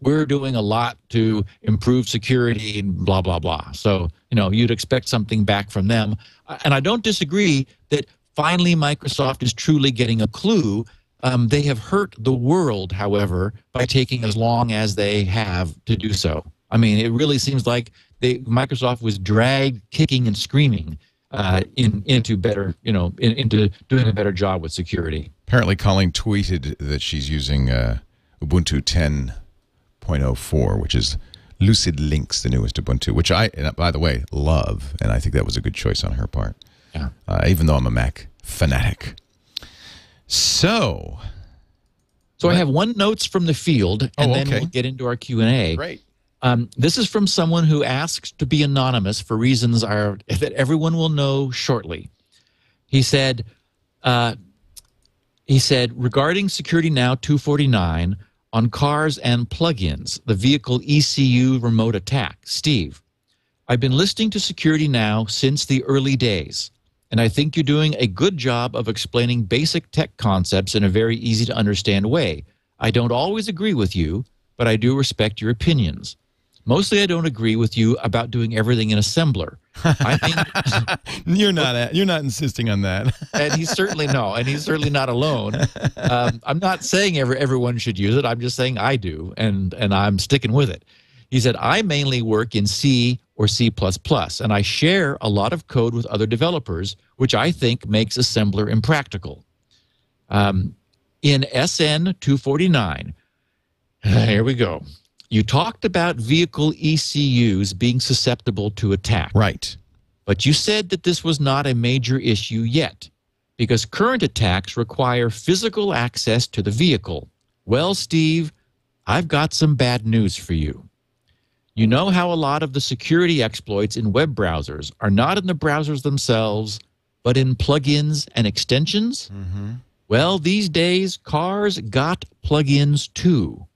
We're doing a lot to improve security and blah, blah, blah. So, you'd expect something back from them. And I don't disagree that finally Microsoft is truly getting a clue. They have hurt the world, however, by taking as long as they have to do so. I mean, it really seems like Microsoft was dragged kicking and screaming into better, into doing a better job with security. Apparently, Colleen tweeted that she's using Ubuntu 10.04, which is Lucid Links, the newest Ubuntu, which I, by the way, love, and I think that was a good choice on her part. Yeah. Even though I'm a Mac fanatic. So I have one notes from the field, and then okay. we'll get into our Q&A. Great. This is from someone who asks to be anonymous for reasons that everyone will know shortly. He said, regarding Security Now 249 on cars and plugins, the vehicle ECU remote attack. Steve, I've been listening to Security Now since the early days, and I think you're doing a good job of explaining basic tech concepts in a very easy to understand way. I don't always agree with you, but I do respect your opinions. Mostly I don't agree with you about doing everything in assembler. I think you're not insisting on that. and he's certainly not alone. I'm not saying everyone should use it. I'm just saying I do, and I'm sticking with it. He said, I mainly work in C or C++, and I share a lot of code with other developers, which I think makes assembler impractical. In SN 249, here we go. You talked about vehicle ECUs being susceptible to attack. Right. But you said that this was not a major issue yet, because current attacks require physical access to the vehicle. Well, Steve, I've got some bad news for you. You know how a lot of the security exploits in web browsers are not in the browsers themselves, but in plugins and extensions? Mm-hmm. Well, these days, cars got plugins too.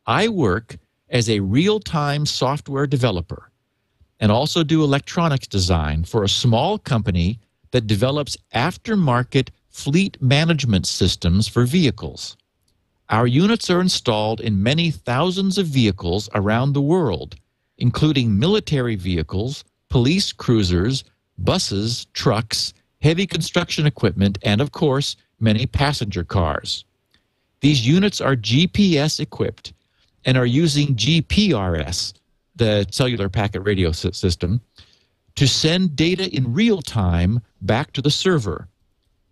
I work as a real-time software developer and also do electronics design for a small company that develops aftermarket fleet management systems for vehicles. Our units are installed in many thousands of vehicles around the world, including military vehicles, police cruisers, buses, trucks, heavy construction equipment, and, of course, many passenger cars. These units are GPS equipped and are using GPRS, the cellular packet radio system, to send data in real time back to the server.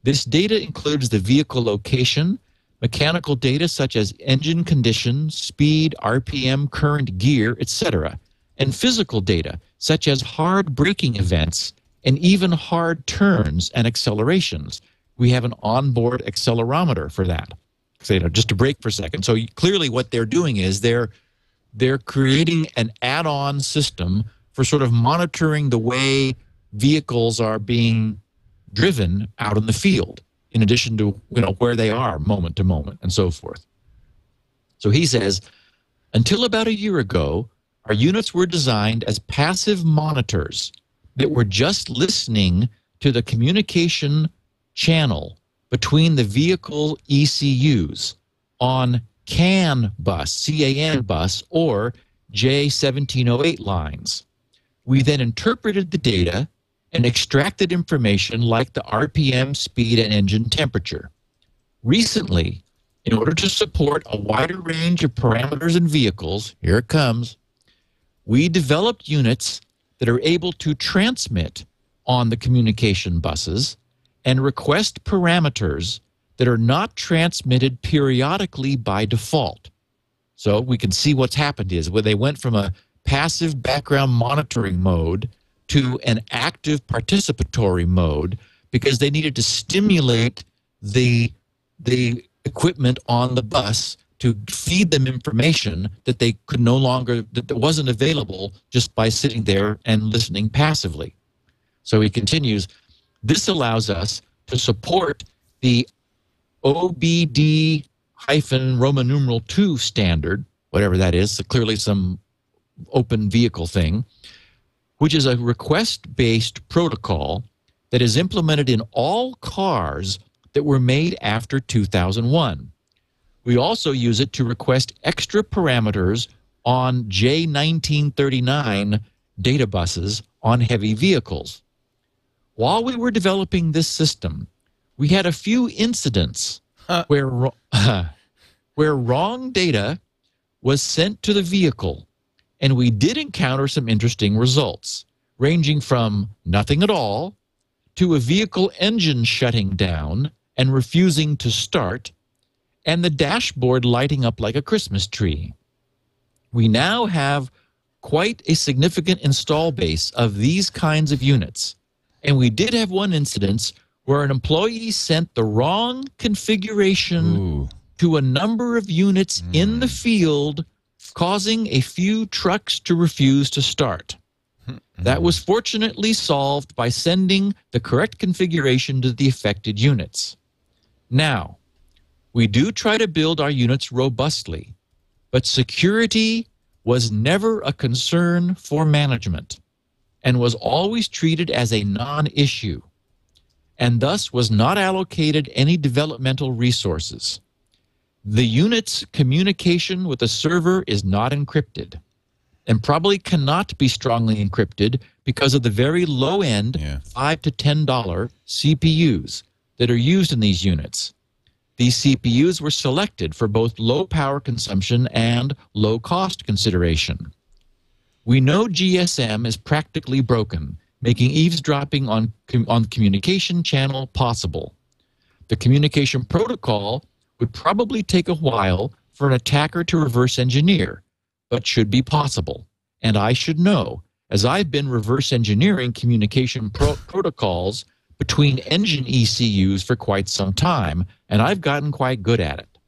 This data includes the vehicle location, mechanical data such as engine condition, speed, RPM, current, gear, etc., and physical data such as hard braking events and even hard turns and accelerations. We have an onboard accelerometer for that. So, just to brake for a second. So clearly what they're doing is they're creating an add-on system for sort of monitoring the way vehicles are being driven out in the field, in addition to where they are moment to moment and so forth. So he says, until about a year ago, our units were designed as passive monitors that were just listening to the communication channel between the vehicle ECUs on CAN bus, C-A-N bus, or J1708 lines. We then interpreted the data and extracted information like the RPM, speed, and engine temperature. Recently, in order to support a wider range of parameters in vehicles, here it comes, we developed units that are able to transmit on the communication buses and request parameters that are not transmitted periodically by default. So we can see what's happened is where they went from a passive background monitoring mode to an active participatory mode because they needed to stimulate the equipment on the bus to feed them information that they could no longer, that wasn't available just by sitting there and listening passively. So he continues, this allows us to support the OBD-Roman numeral 2 standard, whatever that is, so clearly some open vehicle thing, which is a request-based protocol that is implemented in all cars that were made after 2001. We also use it to request extra parameters on J1939 data buses on heavy vehicles. While we were developing this system, we had a few incidents where wrong data was sent to the vehicle, and we did encounter some interesting results, ranging from nothing at all to a vehicle engine shutting down and refusing to start, and the dashboard lighting up like a Christmas tree. We now have quite a significant install base of these kinds of units, and we did have one instance where an employee sent the wrong configuration to a number of units in the field, causing a few trucks to refuse to start. That was fortunately solved by sending the correct configuration to the affected units. Now, we do try to build our units robustly, but security was never a concern for management and was always treated as a non-issue, and thus was not allocated any developmental resources. The unit's communication with the server is not encrypted and probably cannot be strongly encrypted because of the very low-end $5 to $10 CPUs that are used in these units. These CPUs were selected for both low power consumption and low cost consideration. We know GSM is practically broken, making eavesdropping on the communication channel possible. The communication protocol would probably take a while for an attacker to reverse engineer, but should be possible. And I should know, as I've been reverse engineering communication protocols between engine ECUs for quite some time, and I've gotten quite good at it.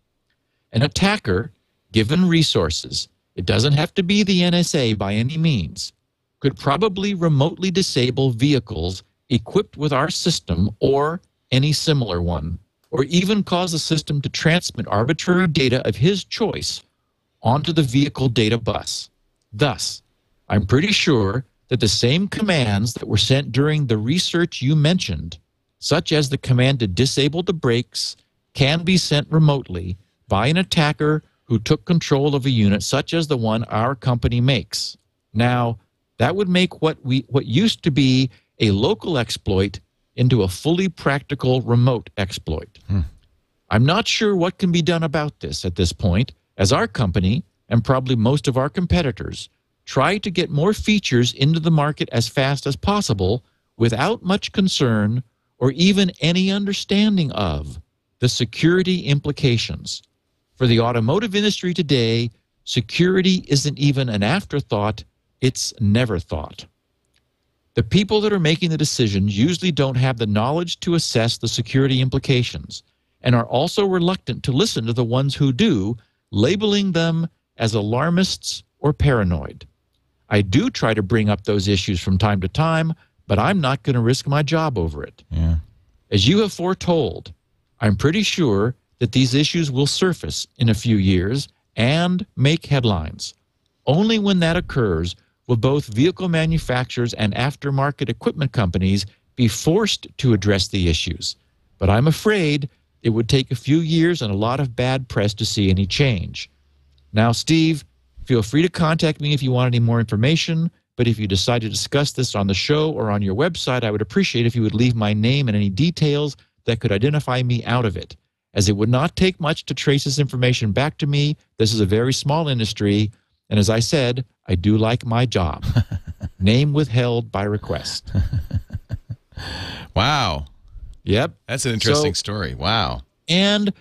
An attacker, given resources, it doesn't have to be the NSA by any means, could probably remotely disable vehicles equipped with our system or any similar one, or even cause the system to transmit arbitrary data of his choice onto the vehicle data bus. Thus, I'm pretty sure that the same commands that were sent during the research you mentioned, such as the command to disable the brakes, can be sent remotely by an attacker who took control of a unit such as the one our company makes. Now, that would make what used to be a local exploit into a fully practical remote exploit. I'm not sure what can be done about this at this point, as our company, and probably most of our competitors, try to get more features into the market as fast as possible without much concern or even any understanding of the security implications. For the automotive industry today, security isn't even an afterthought, it's never thought. The people that are making the decisions usually don't have the knowledge to assess the security implications and are also reluctant to listen to the ones who do, labeling them as alarmists or paranoid. I do try to bring up those issues from time to time, but I'm not going to risk my job over it. Yeah. As you have foretold, I'm pretty sure that these issues will surface in a few years and make headlines. Only when that occurs will both vehicle manufacturers and aftermarket equipment companies be forced to address the issues. But I'm afraid it would take a few years and a lot of bad press to see any change. Now, Steve, feel free to contact me if you want any more information, but if you decide to discuss this on the show or on your website, I would appreciate if you would leave my name and any details that could identify me out of it, as it would not take much to trace this information back to me. This is a very small industry, and as I said, I do like my job. Name withheld by request. Wow. Yep. That's an interesting story. Wow. And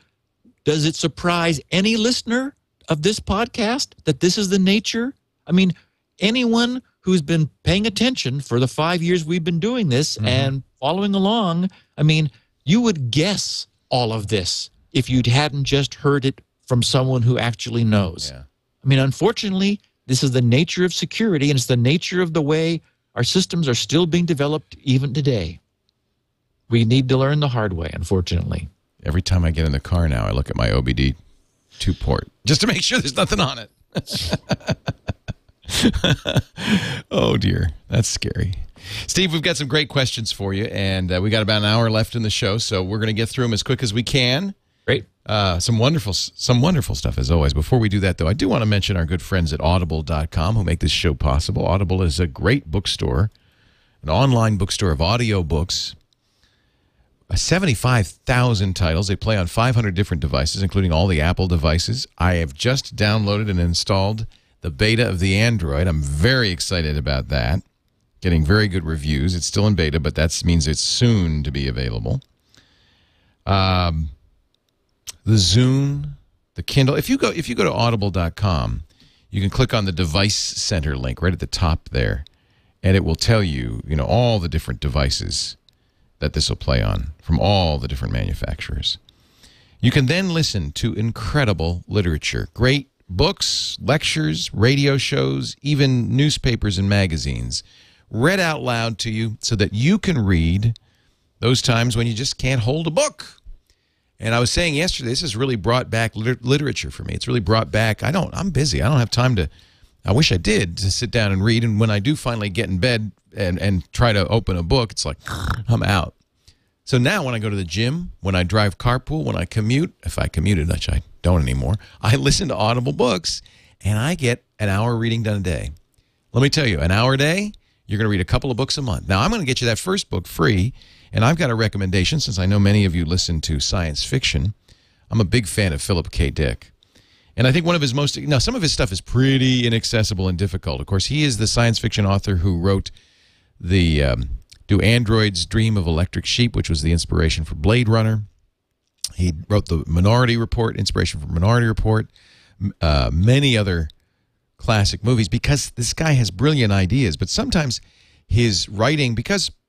does it surprise any listener of this podcast that this is the nature? I mean, anyone who's been paying attention for the 5 years we've been doing this and following along, I mean, you would guess all of this if you hadn't just heard it from someone who actually knows. Yeah. I mean, unfortunately, this is the nature of security, and it's the nature of the way our systems are still being developed even today. We need to learn the hard way, unfortunately. Every time I get in the car now, I look at my OBD2 port just to make sure there's nothing on it. Oh, dear. That's scary. Steve, we've got some great questions for you, and we got about an hour left in the show, so we're going to get through them as quick as we can. Great. Some wonderful stuff, as always. Before we do that, though, I do want to mention our good friends at Audible.com who make this show possible. Audible is a great bookstore, an online bookstore of audio books. 75,000 titles. They play on 500 different devices, including all the Apple devices. I have just downloaded and installed the beta of the Android. I'm very excited about that. Getting very good reviews. It's still in beta, but that means it's soon to be available. The Zune, the Kindle. If you go to audible.com, you can click on the device center link right at the top there, and it will tell you, all the different devices that this will play on from all the different manufacturers. You can then listen to incredible literature, great books, lectures, radio shows, even newspapers and magazines read out loud to you so that you can read those times when you just can't hold a book. And I was saying yesterday, this has really brought back literature for me. It's really brought back, I'm busy. I don't have time I wish I did, to sit down and read. And when I do finally get in bed and try to open a book, it's like, I'm out. So now when I go to the gym, when I drive carpool, when I commute, if I commuted, which I don't anymore, I listen to Audible books, and I get an hour reading done a day. Let me tell you, an hour a day, you're going to read a couple of books a month. Now, I'm going to get you that first book free, and I've got a recommendation since I know many of you listen to science fiction. I'm a big fan of Philip K. Dick. And I think one of his some of his stuff is pretty inaccessible and difficult. Of course, he is the science fiction author who wrote the Do Androids Dream of Electric Sheep, which was the inspiration for Blade Runner. He wrote the Minority Report, inspiration for Minority Report, many other classic movies, because this guy has brilliant ideas. But sometimes his writing,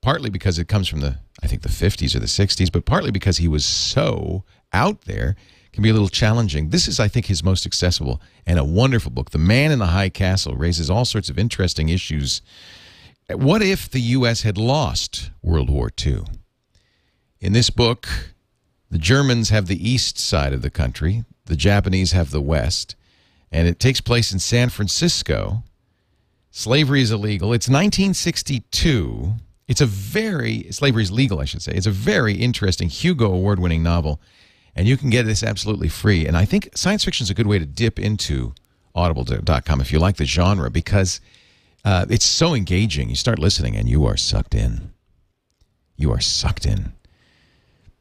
partly because it comes from the 50s or the 60s, but partly because he was so out there, can be a little challenging. This is, I think, his most accessible and a wonderful book. The Man in the High Castle raises all sorts of interesting issues. What if the U.S. had lost World War II? In this book, the Germans have the east side of the country, the Japanese have the west, and it takes place in San Francisco. Slavery is illegal. It's 1962. Slavery is legal, I should say. It's a very interesting Hugo Award-winning novel, and you can get this absolutely free. And I think science fiction is a good way to dip into Audible.com if you like the genre, because it's so engaging. You start listening, and you are sucked in. You are sucked in.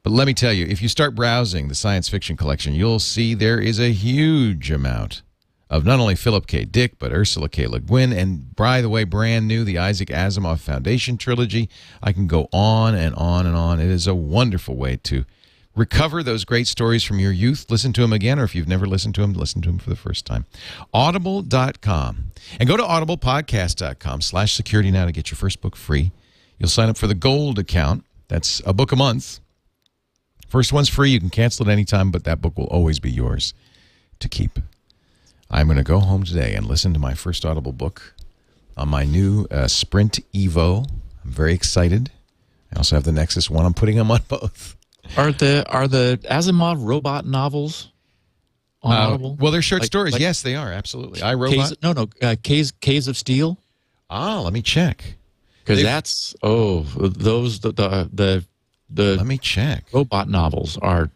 But let me tell you, if you start browsing the science fiction collection, you'll see there is a huge amount of not only Philip K. Dick, but Ursula K. Le Guin, and by the way, brand new, the Isaac Asimov Foundation trilogy. I can go on and on and on. It is a wonderful way to recover those great stories from your youth. Listen to them again, or if you've never listened to them, listen to them for the first time. Audible.com. And go to audiblepodcast.com/security now to get your first book free. You'll sign up for the gold account. That's a book a month. First one's free. You can cancel it anytime, but that book will always be yours to keep. I'm going to go home today and listen to my first Audible book on my new Sprint Evo. I'm very excited. I also have the Nexus One. I'm putting them on both. Are the Asimov robot novels on Audible? Well, they're short stories. Yes, they are. Absolutely. I, Robot? Caves of Steel. Ah, let me check. Because that's the let me check. Robot novels are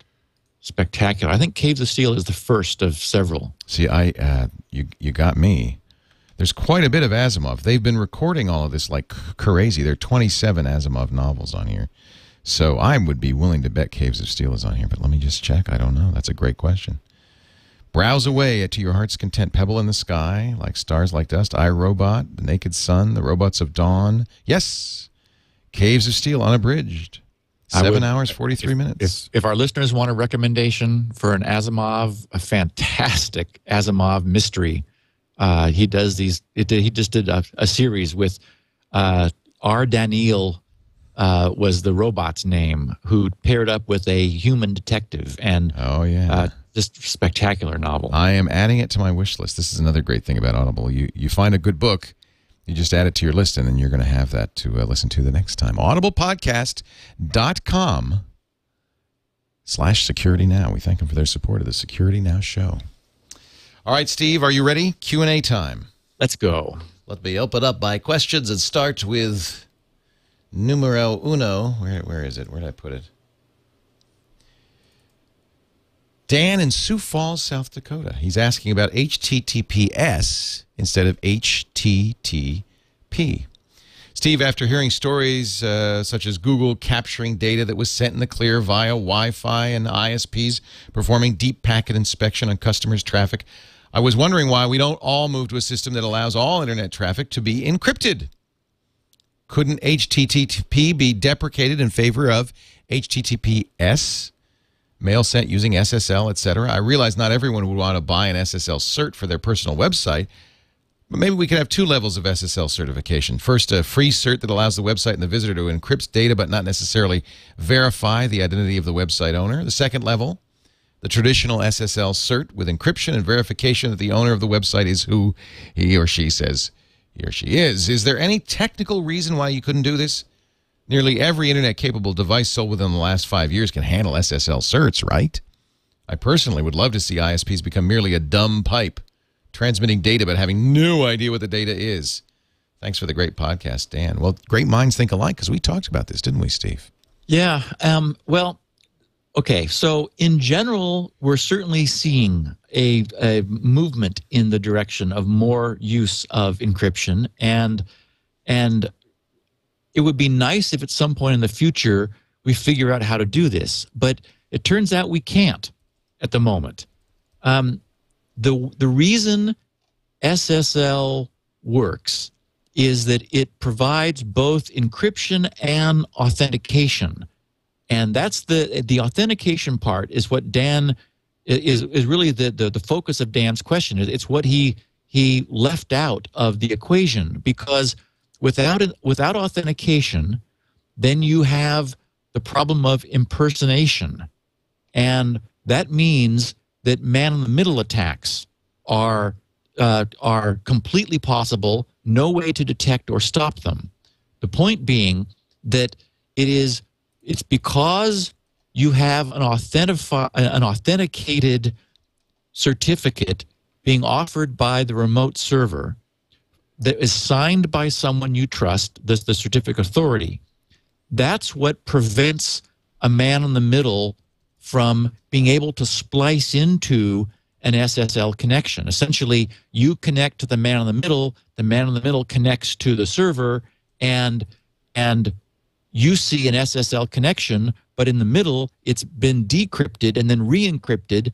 spectacular. I think Caves of Steel is the first of several. See, you got me. There's quite a bit of Asimov. They've been recording all of this like crazy. There are 27 Asimov novels on here. So I would be willing to bet Caves of Steel is on here, but let me just check. I don't know. That's a great question. Browse away to your heart's content. Pebble in the Sky, Like Stars Like Dust, I, Robot, The Naked Sun, The Robots of Dawn. Yes, Caves of Steel, unabridged. 7 hours, 43 minutes. If our listeners want a recommendation for an Asimov, a fantastic Asimov mystery, he does these. He just did a series with R. Daniel was the robot's name, who paired up with a human detective, and just spectacular novel. I am adding it to my wish list. This is another great thing about Audible. You find a good book. You just add it to your list, and then you're going to have that to listen to the next time. audiblepodcast.com/security now. We thank them for their support of the Security Now show. All right, Steve, are you ready? Q&A time. Let's go. Let me open up my questions and start with numero uno. Where is it? Where did I put it? Dan in Sioux Falls, South Dakota. He's asking about HTTPS instead of HTTP. Steve, after hearing stories such as Google capturing data that was sent in the clear via Wi-Fi and ISPs performing deep packet inspection on customers' traffic, I was wondering why we don't all move to a system that allows all internet traffic to be encrypted. Couldn't HTTP be deprecated in favor of HTTPS? Mail sent using SSL, etc. I realize not everyone would want to buy an SSL cert for their personal website, but maybe we could have two levels of SSL certification. First, a free cert that allows the website and the visitor to encrypt data but not necessarily verify the identity of the website owner. The second level, the traditional SSL cert with encryption and verification that the owner of the website is who he or she says he or she is. Is there any technical reason why you couldn't do this? Nearly every internet-capable device sold within the last 5 years can handle SSL certs, right? I personally would love to see ISPs become merely a dumb pipe, transmitting data but having no idea what the data is. Thanks for the great podcast, Dan. Well, great minds think alike, because we talked about this, didn't we, Steve? Yeah. Well, okay. So in general, we're certainly seeing a movement in the direction of more use of encryption, and it would be nice if at some point in the future we figure out how to do this, but it turns out we can't at the moment. The reason SSL works is that it provides both encryption and authentication, and that's the authentication part is what Dan is really the focus of Dan's question. It's what he left out of the equation, because without authentication, then you have the problem of impersonation, and that means that man-in-the-middle attacks are completely possible. No way to detect or stop them. The point being that it's because you have an authenticated certificate being offered by the remote server that is signed by someone you trust, the certificate authority. That's what prevents a man in the middle from being able to splice into an SSL connection. Essentially, you connect to the man in the middle connects to the server, and you see an SSL connection, but in the middle, it's been decrypted and then re-encrypted.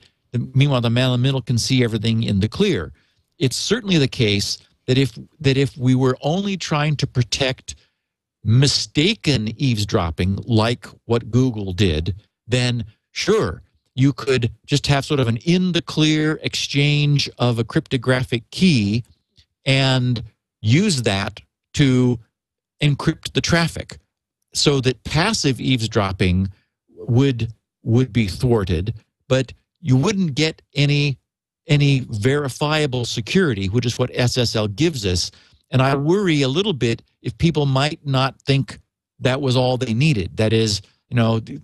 Meanwhile, the man in the middle can see everything in the clear. It's certainly the case that if we were only trying to protect mistaken eavesdropping, like what Google did, then sure, you could just have sort of an in the clear exchange of a cryptographic key and use that to encrypt the traffic, so that passive eavesdropping would be thwarted, but you wouldn't get any verifiable security, which is what SSL gives us. And I worry a little bit if people might not think that was all they needed. That is,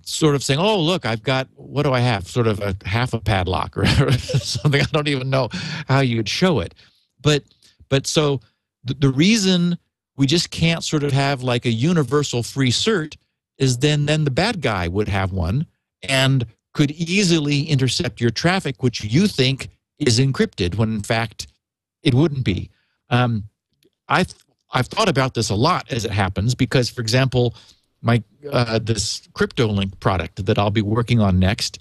sort of saying, oh, look, I've got, what do I have? Sort of a half a padlock or something. I don't even know how you'd show it. But so the reason we just can't sort of have like a universal free cert is then the bad guy would have one and could easily intercept your traffic, which you think is encrypted, when in fact it wouldn't be. I've thought about this a lot as it happens, because, for example, my this CryptoLink product that I'll be working on next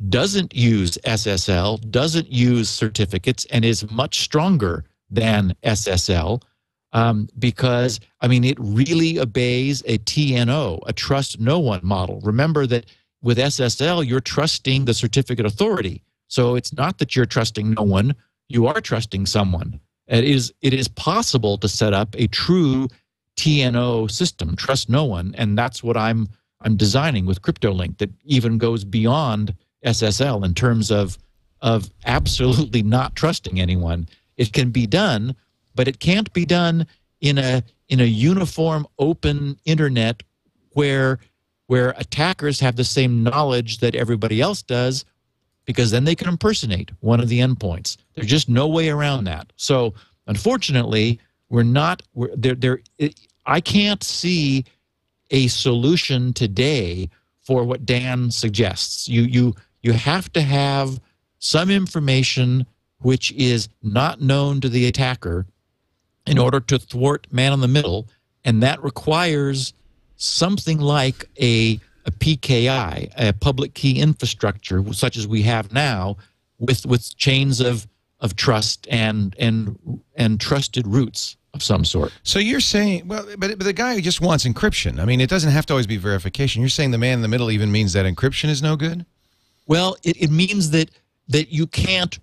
doesn't use SSL, doesn't use certificates, and is much stronger than SSL. Because, I mean, it really obeys a TNO, a trust no one model. Remember that with SSL, you're trusting the certificate authority. So it's not that you're trusting no one, you are trusting someone. It is possible to set up a true TNO system, trust no one, and that's what I'm designing with CryptoLink, that even goes beyond SSL in terms of absolutely not trusting anyone. It can be done, but it can't be done in a uniform open internet where attackers have the same knowledge that everybody else does, because then they can impersonate one of the endpoints. There's just no way around that. So unfortunately, I can't see a solution today for what Dan suggests. You have to have some information which is not known to the attacker in order to thwart man in the middle, and that requires something like a PKI, a public key infrastructure, such as we have now, with chains of trust and trusted roots of some sort. So you're saying, well, but the guy who just wants encryption, I mean, it doesn't have to always be verification. You're saying the man in the middle even means that encryption is no good? Well, it means that you can't,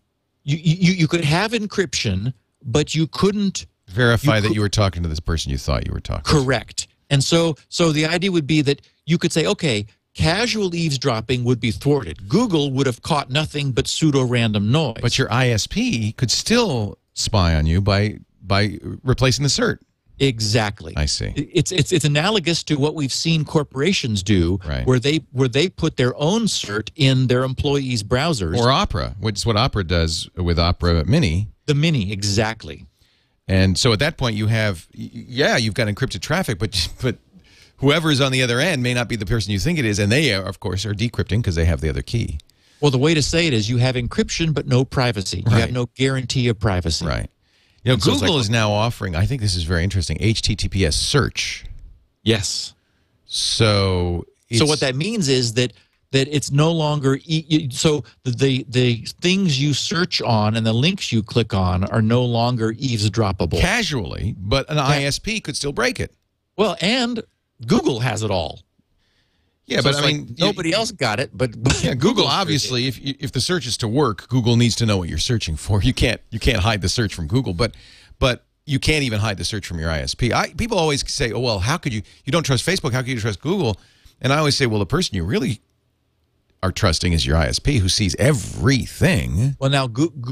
you could have encryption, but you couldn't verify that you were talking to this person you thought you were talking to. Correct. And so the idea would be that you could say, okay, casual eavesdropping would be thwarted. Google would have caught nothing but pseudo-random noise. But your ISP could still spy on you by replacing the cert. Exactly. I see. It's analogous to what we've seen corporations do, right, where they put their own cert in their employees' browsers. Or Opera, which is what Opera does with Opera Mini. The Mini, exactly. And so at that point you have, you've got encrypted traffic, but whoever is on the other end may not be the person you think it is, and they, of course, are decrypting because they have the other key. Well, the way to say it is you have encryption but no privacy. Right. You have no guarantee of privacy. Right. You know, and Google is now offering, I think this is very interesting, HTTPS search. Yes. So what that means is that it's no longer so the things you search on and the links you click on are no longer eavesdroppable casually, but an ISP could still break it. Well, and Google has it all. Yeah, so but I mean, nobody else got it. But yeah, Google obviously, if the search is to work, Google needs to know what you're searching for. You can't hide the search from Google, but you can't even hide the search from your ISP. People always say, "Oh well, how could you don't trust Facebook? How could you trust Google?" And I always say, "Well, the person you really are trusting is your ISP, who sees everything." Well, now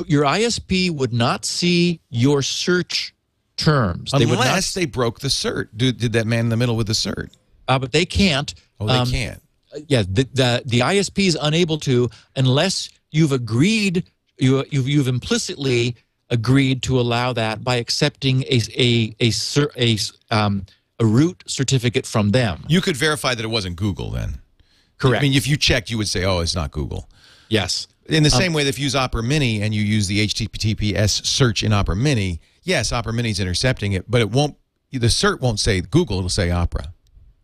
your ISP would not see your search terms unless they broke the cert. Did that man in the middle with the cert? But they can't. Oh, they can't. Yeah, the ISP is unable to unless you've agreed. You've implicitly agreed to allow that by accepting a root certificate from them. You could verify that it wasn't Google then. Correct. I mean, if you checked, you would say, "Oh, it's not Google." Yes. In the same way that if you use Opera Mini and you use the HTTPS search in Opera Mini, yes, Opera Mini is intercepting it, but it won't. The cert won't say Google; it'll say Opera.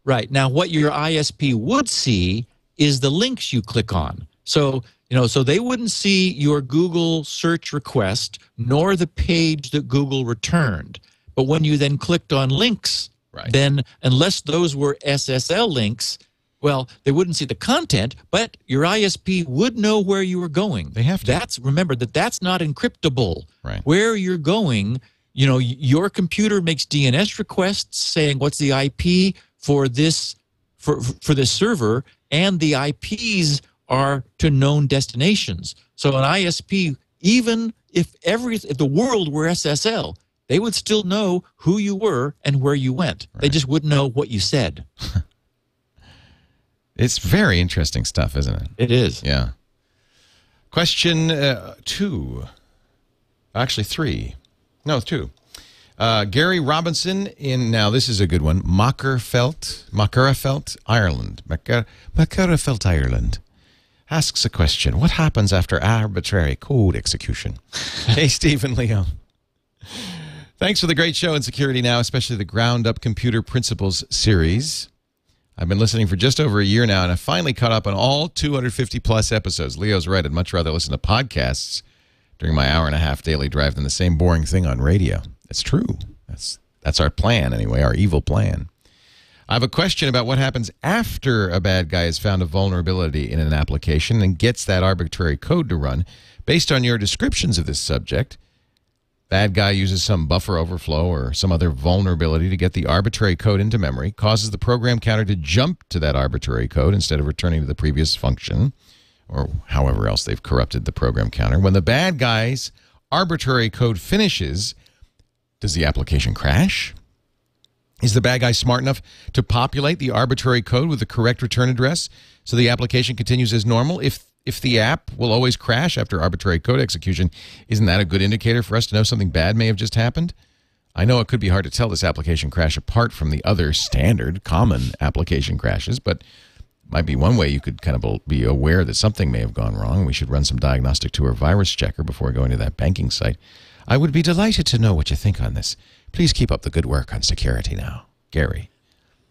Right. Now, what your ISP would see is the links you click on. So, so they wouldn't see your Google search request nor the page that Google returned. But when you then clicked on links, then unless those were SSL links, well, they wouldn't see the content, but your ISP would know where you were going. They have to. Remember that's not encryptable. Right. Where you're going, your computer makes DNS requests saying what's the IP for this server, and the IPs are to known destinations. So an ISP, even if the world were SSL, they would still know who you were and where you went. Right. They just wouldn't know what you said. It's very interesting stuff, isn't it? It is. Yeah. Question 2. Actually, 3. No, 2. Gary Robinson now this is a good one, Makerafelt, Ireland. Makerafelt, Ireland. Asks a question. What happens after arbitrary code execution? Hey, Stephen Leo. Thanks for the great show in Security Now, especially the Ground Up Computer Principles series. I've been listening for just over a year now, and I finally caught up on all 250-plus episodes. Leo's right. I'd much rather listen to podcasts during my hour-and-a-half daily drive than the same boring thing on radio. It's true. That's our plan, anyway, our evil plan. I have a question about what happens after a bad guy has found a vulnerability in an application and gets that arbitrary code to run. Based on your descriptions of this subject, bad guy uses some buffer overflow or some other vulnerability to get the arbitrary code into memory, causes the program counter to jump to that arbitrary code instead of returning to the previous function, or however else they've corrupted the program counter. When the bad guy's arbitrary code finishes, does the application crash? Is the bad guy smart enough to populate the arbitrary code with the correct return address so the application continues as normal? If the app will always crash after arbitrary code execution, isn't that a good indicator for us to know something bad may have just happened? I know it could be hard to tell this application crash apart from the other standard, common application crashes, but might be one way you could kind of be aware that something may have gone wrong. We should run some diagnostic tool or virus checker before going to that banking site. I would be delighted to know what you think on this. Please keep up the good work on Security Now. Gary.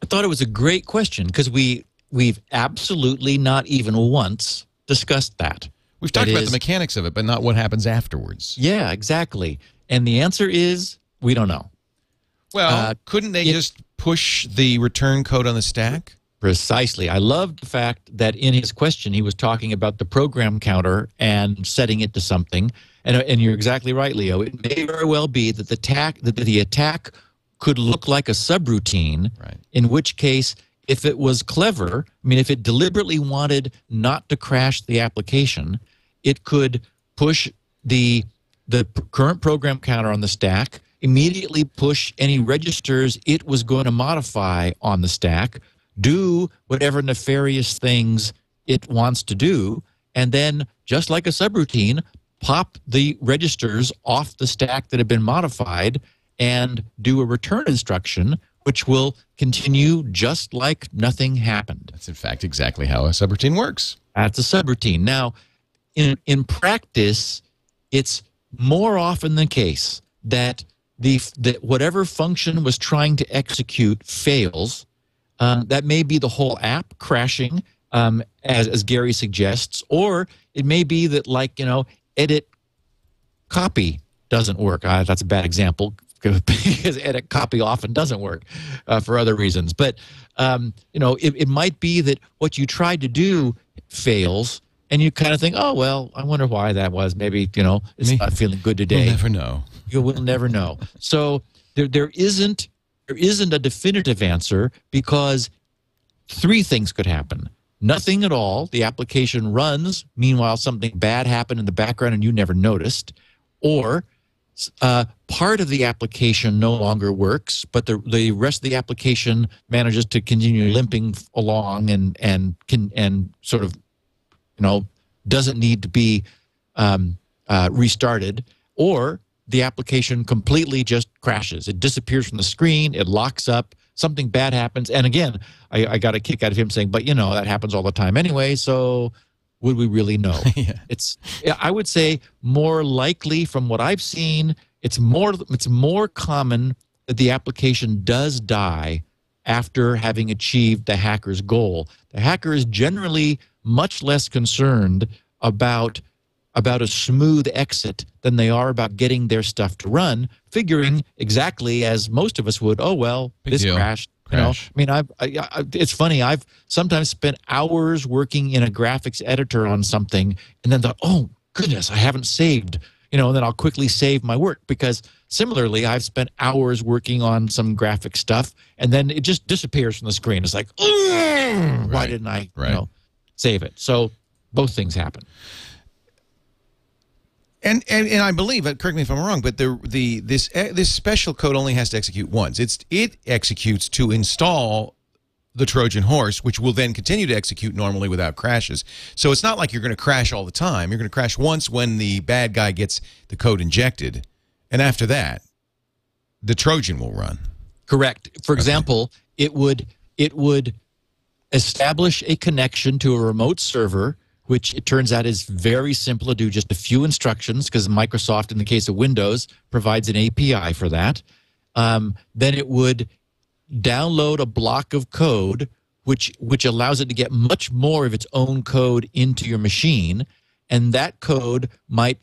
I thought it was a great question because we've absolutely not even once discussed that. We've talked about the mechanics of it, but not what happens afterwards. Yeah, exactly. And the answer is we don't know. Well, couldn't they just push the return code on the stack? Precisely. I love the fact that in his question he was talking about the program counter and setting it to something. And you're exactly right, Leo. It may very well be that the attack could look like a subroutine, right. In which case, if it was clever, if it deliberately wanted not to crash the application, it could push the current program counter on the stack, immediately push any registers it was going to modify on the stack, do whatever nefarious things it wants to do, and then, just like a subroutine, pop the registers off the stack that have been modified and do a return instruction, which will continue just like nothing happened. That's, in fact, exactly how a subroutine works. That's a subroutine. Now, in practice, it's more often the case that whatever function was trying to execute fails. That may be the whole app crashing, as Gary suggests, or it may be that, edit copy doesn't work. That's a bad example because edit copy often doesn't work for other reasons. But, it might be that what you tried to do fails, and you kind of think, oh, well, I wonder why that was. Maybe, it's not feeling good today. We'll never know. You will never know. So there isn't a definitive answer because three things could happen. Nothing at all. The application runs. Meanwhile, something bad happened in the background and you never noticed. Or part of the application no longer works, but the rest of the application manages to continue limping along and sort of, doesn't need to be restarted. Or the application completely just crashes. It disappears from the screen. It locks up. Something bad happens. And again, I got a kick out of him saying, but, that happens all the time anyway, so would we really know? Yeah. I would say more likely from what I've seen, it's more common that the application does die after having achieved the hacker's goal. The hacker is generally much less concerned about a smooth exit than they are about getting their stuff to run, figuring exactly as most of us would, oh, well, Big this deal. crashed. You know, I mean, it's funny. I've sometimes spent hours working in a graphics editor on something and then thought, oh, goodness, I haven't saved, you know, and then I'll quickly save my work because similarly, I've spent hours working on some graphic stuff and then it just disappears from the screen. It's like, why didn't I you know, save it? So both things happen. And I believe, correct me if I'm wrong, but this special code only has to execute once. It executes to install the Trojan horse, which will then continue to execute normally without crashes. So it's not like you're going to crash all the time. You're going to crash once when the bad guy gets the code injected, and after that, the Trojan will run. Correct. For example, it would establish a connection to a remote server, which it turns out is very simple to do, just a few instructions, because Microsoft, in the case of Windows, provides an API for that. Then it would download a block of code, which allows it to get much more of its own code into your machine, and that code might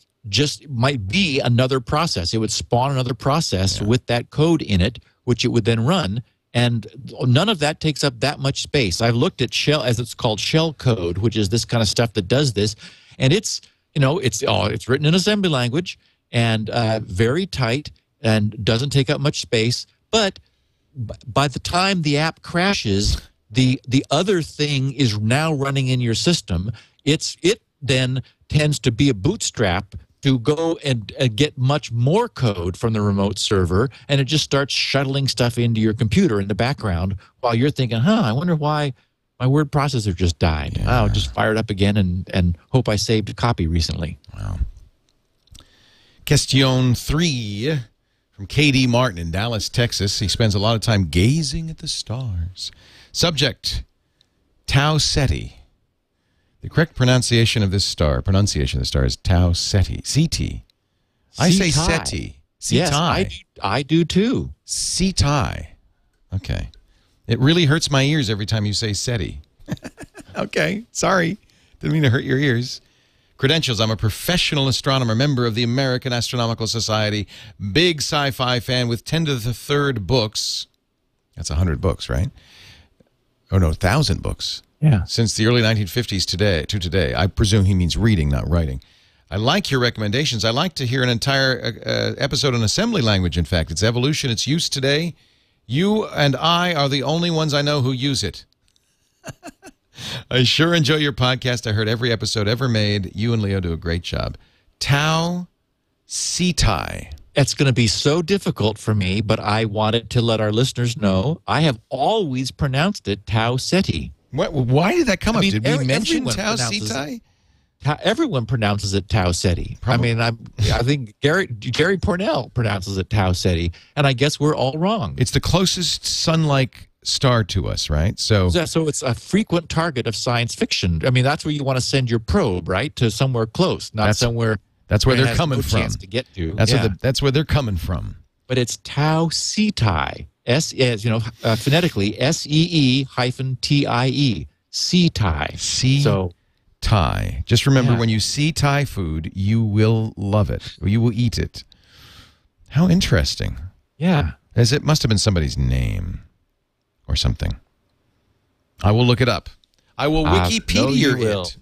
be another process. It would spawn another process with that code in it, which it would then run. And none of that takes up that much space. I've looked at shell, as it's called, shell code, which is this kind of stuff that does this, and it's written in assembly language and very tight and doesn't take up much space. But by the time the app crashes, the other thing is now running in your system. It then tends to be a bootstrap to go and get much more code from the remote server, and it just starts shuttling stuff into your computer in the background while you're thinking, I wonder why my word processor just died. Yeah. I'll just fire it up again and hope I saved a copy recently. Wow. Question 3 from K.D. Martin in Dallas, Texas. He spends a lot of time gazing at the stars. Subject, Tau Ceti. The correct pronunciation of this star is Tau Ceti. Ceti. I say Ceti. Yes, I do too. Ceti. Okay. It really hurts my ears every time you say Ceti. Okay. Sorry. Didn't mean to hurt your ears. Credentials. I'm a professional astronomer, member of the American Astronomical Society, big sci-fi fan with 10 to the third books. That's 100 books, right? Oh, no, 1,000 books. Yeah. Since the early 1950s to today. I presume he means reading, not writing. I like your recommendations. I like to hear an entire episode on assembly language, in fact. Its evolution, its use today. You and I are the only ones I know who use it. I sure enjoy your podcast. I heard every episode ever made. You and Leo do a great job. Tau Ceti. It's going to be so difficult for me, but I wanted to let our listeners know I have always pronounced it Tau Ceti. Why did that come up? Did we mention everyone Tau Ceti? Everyone pronounces it Tau Ceti. Probably. I mean, I think Jerry Pornell pronounces it Tau Ceti, and I guess we're all wrong. It's the closest sun-like star to us, right? So it's a frequent target of science fiction. I mean, that's where you want to send your probe, right? To somewhere close, not somewhere. That's where it they're has coming no from. chance to get to. That's where they're coming from. But it's Tau Ceti. Phonetically, SEE-TIE. Ceti. So Thai. Just remember, when you see Thai food, you will love it. Or you will eat it. How interesting. Yeah. As it must have been somebody's name or something. I will look it up. I will Wikipedia it.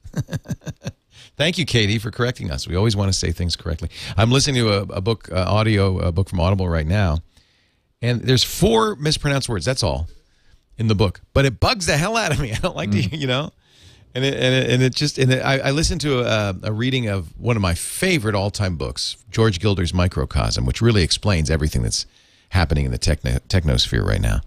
Thank you, Katie, for correcting us. We always want to say things correctly. I'm listening to a book, a book from Audible right now, and there's 4 mispronounced words. That's all in the book, but it bugs the hell out of me. I don't like to, I listened to a reading of one of my favorite all-time books, George Gilder's Microcosm, which really explains everything that's happening in the technosphere right now.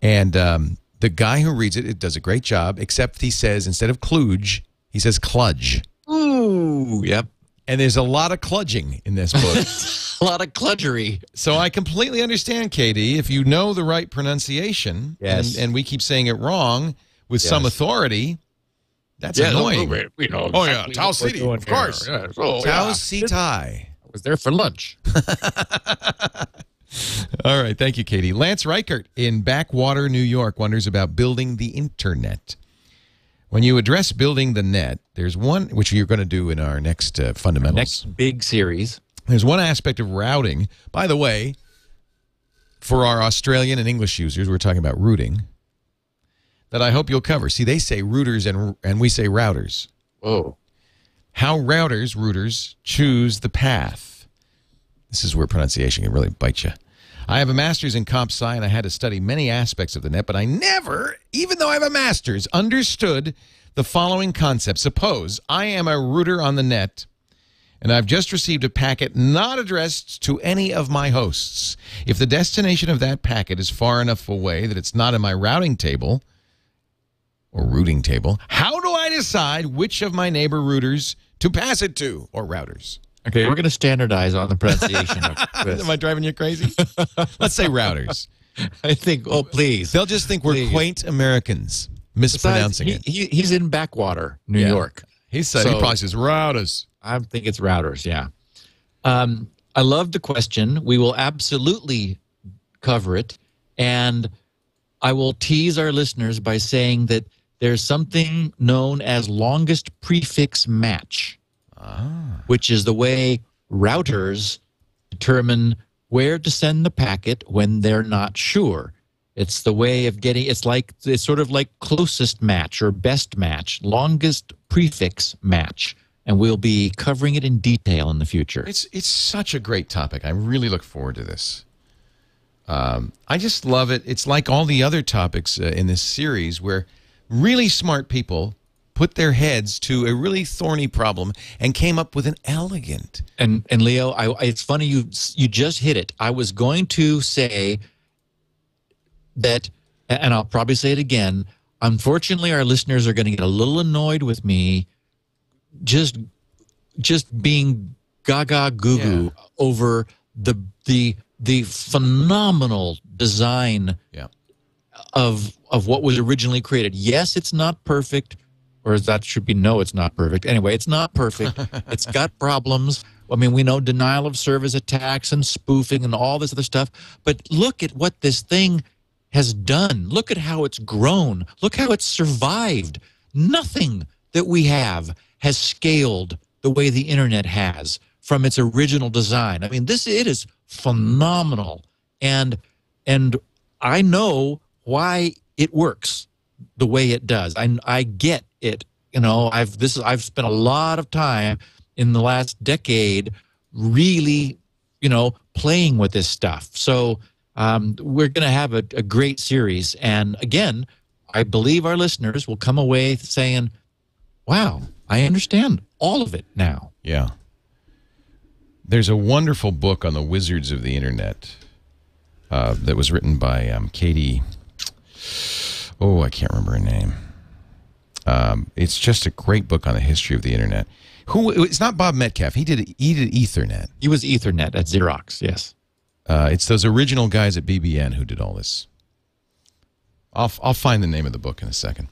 And the guy who reads it does a great job, except he says, instead of kludge, he says kludge. Ooh, yep. And there's a lot of kludging in this book. A lot of kludgery. So I completely understand, Katie, if you know the right pronunciation, and we keep saying it wrong with some authority, that's annoying. Tau Ceti, of course. Tau Ceti. I was there for lunch. All right. Thank you, Katie. Lance Reichert in Backwater, New York, wonders about building the internet. When you address building the net, there's one, which you're going to do in our next fundamentals. Next big series. There's one aspect of routing. By the way, for our Australian and English users, we're talking about routing, that I hope you'll cover. See, they say routers and we say routers. Whoa. How routers choose the path. This is where pronunciation can really bite you. I have a master's in comp sci, and I had to study many aspects of the net, but I never, even though I have a master's, understood the following concept. Suppose I am a router on the net, and I've just received a packet not addressed to any of my hosts. If the destination of that packet is far enough away that it's not in my routing table, or routing table, how do I decide which of my neighbor routers to pass it to, or routers? Okay, we're going to standardize on the pronunciation of this. Am I driving you crazy? Let's say routers. I think, oh, please. They'll just think we're quaint Americans mispronouncing it. He's in Backwater, New York. He probably says routers. I think it's routers, yeah. I love the question. We will absolutely cover it. And I will tease our listeners by saying that there's something known as longest prefix match, which is the way routers determine where to send the packet when they're not sure. It's the way of getting, it's sort of like closest match or best match, longest prefix match. And we'll be covering it in detail in the future. It's such a great topic. I really look forward to this. I just love it. It's like all the other topics in this series where really smart people put their heads to a really thorny problem and came up with an elegant. And Leo, it's funny you just hit it. I was going to say that, and I'll probably say it again. Unfortunately, our listeners are going to get a little annoyed with me just being gaga goo goo over the phenomenal design of what was originally created. Yes, it's not perfect, or that should be no, it's not perfect. Anyway, it's not perfect. It's got problems. I mean, we know denial of service attacks and spoofing and all this other stuff. But look at what this thing has done. Look at how it's grown. Look how it's survived. Nothing that we have has scaled the way the internet has from its original design. I mean, it is phenomenal. And I know why it works the way it does. I get it. You know, I've spent a lot of time in the last decade really, playing with this stuff. So we're going to have a great series. And again, I believe our listeners will come away saying, wow, I understand all of it now. Yeah. There's a wonderful book on the wizards of the internet that was written by Katie. Oh, I can't remember her name. It's just a great book on the history of the internet. It's not Bob Metcalf. He did Ethernet. He was Ethernet at Xerox, yes. It's those original guys at BBN who did all this. I'll find the name of the book in a second.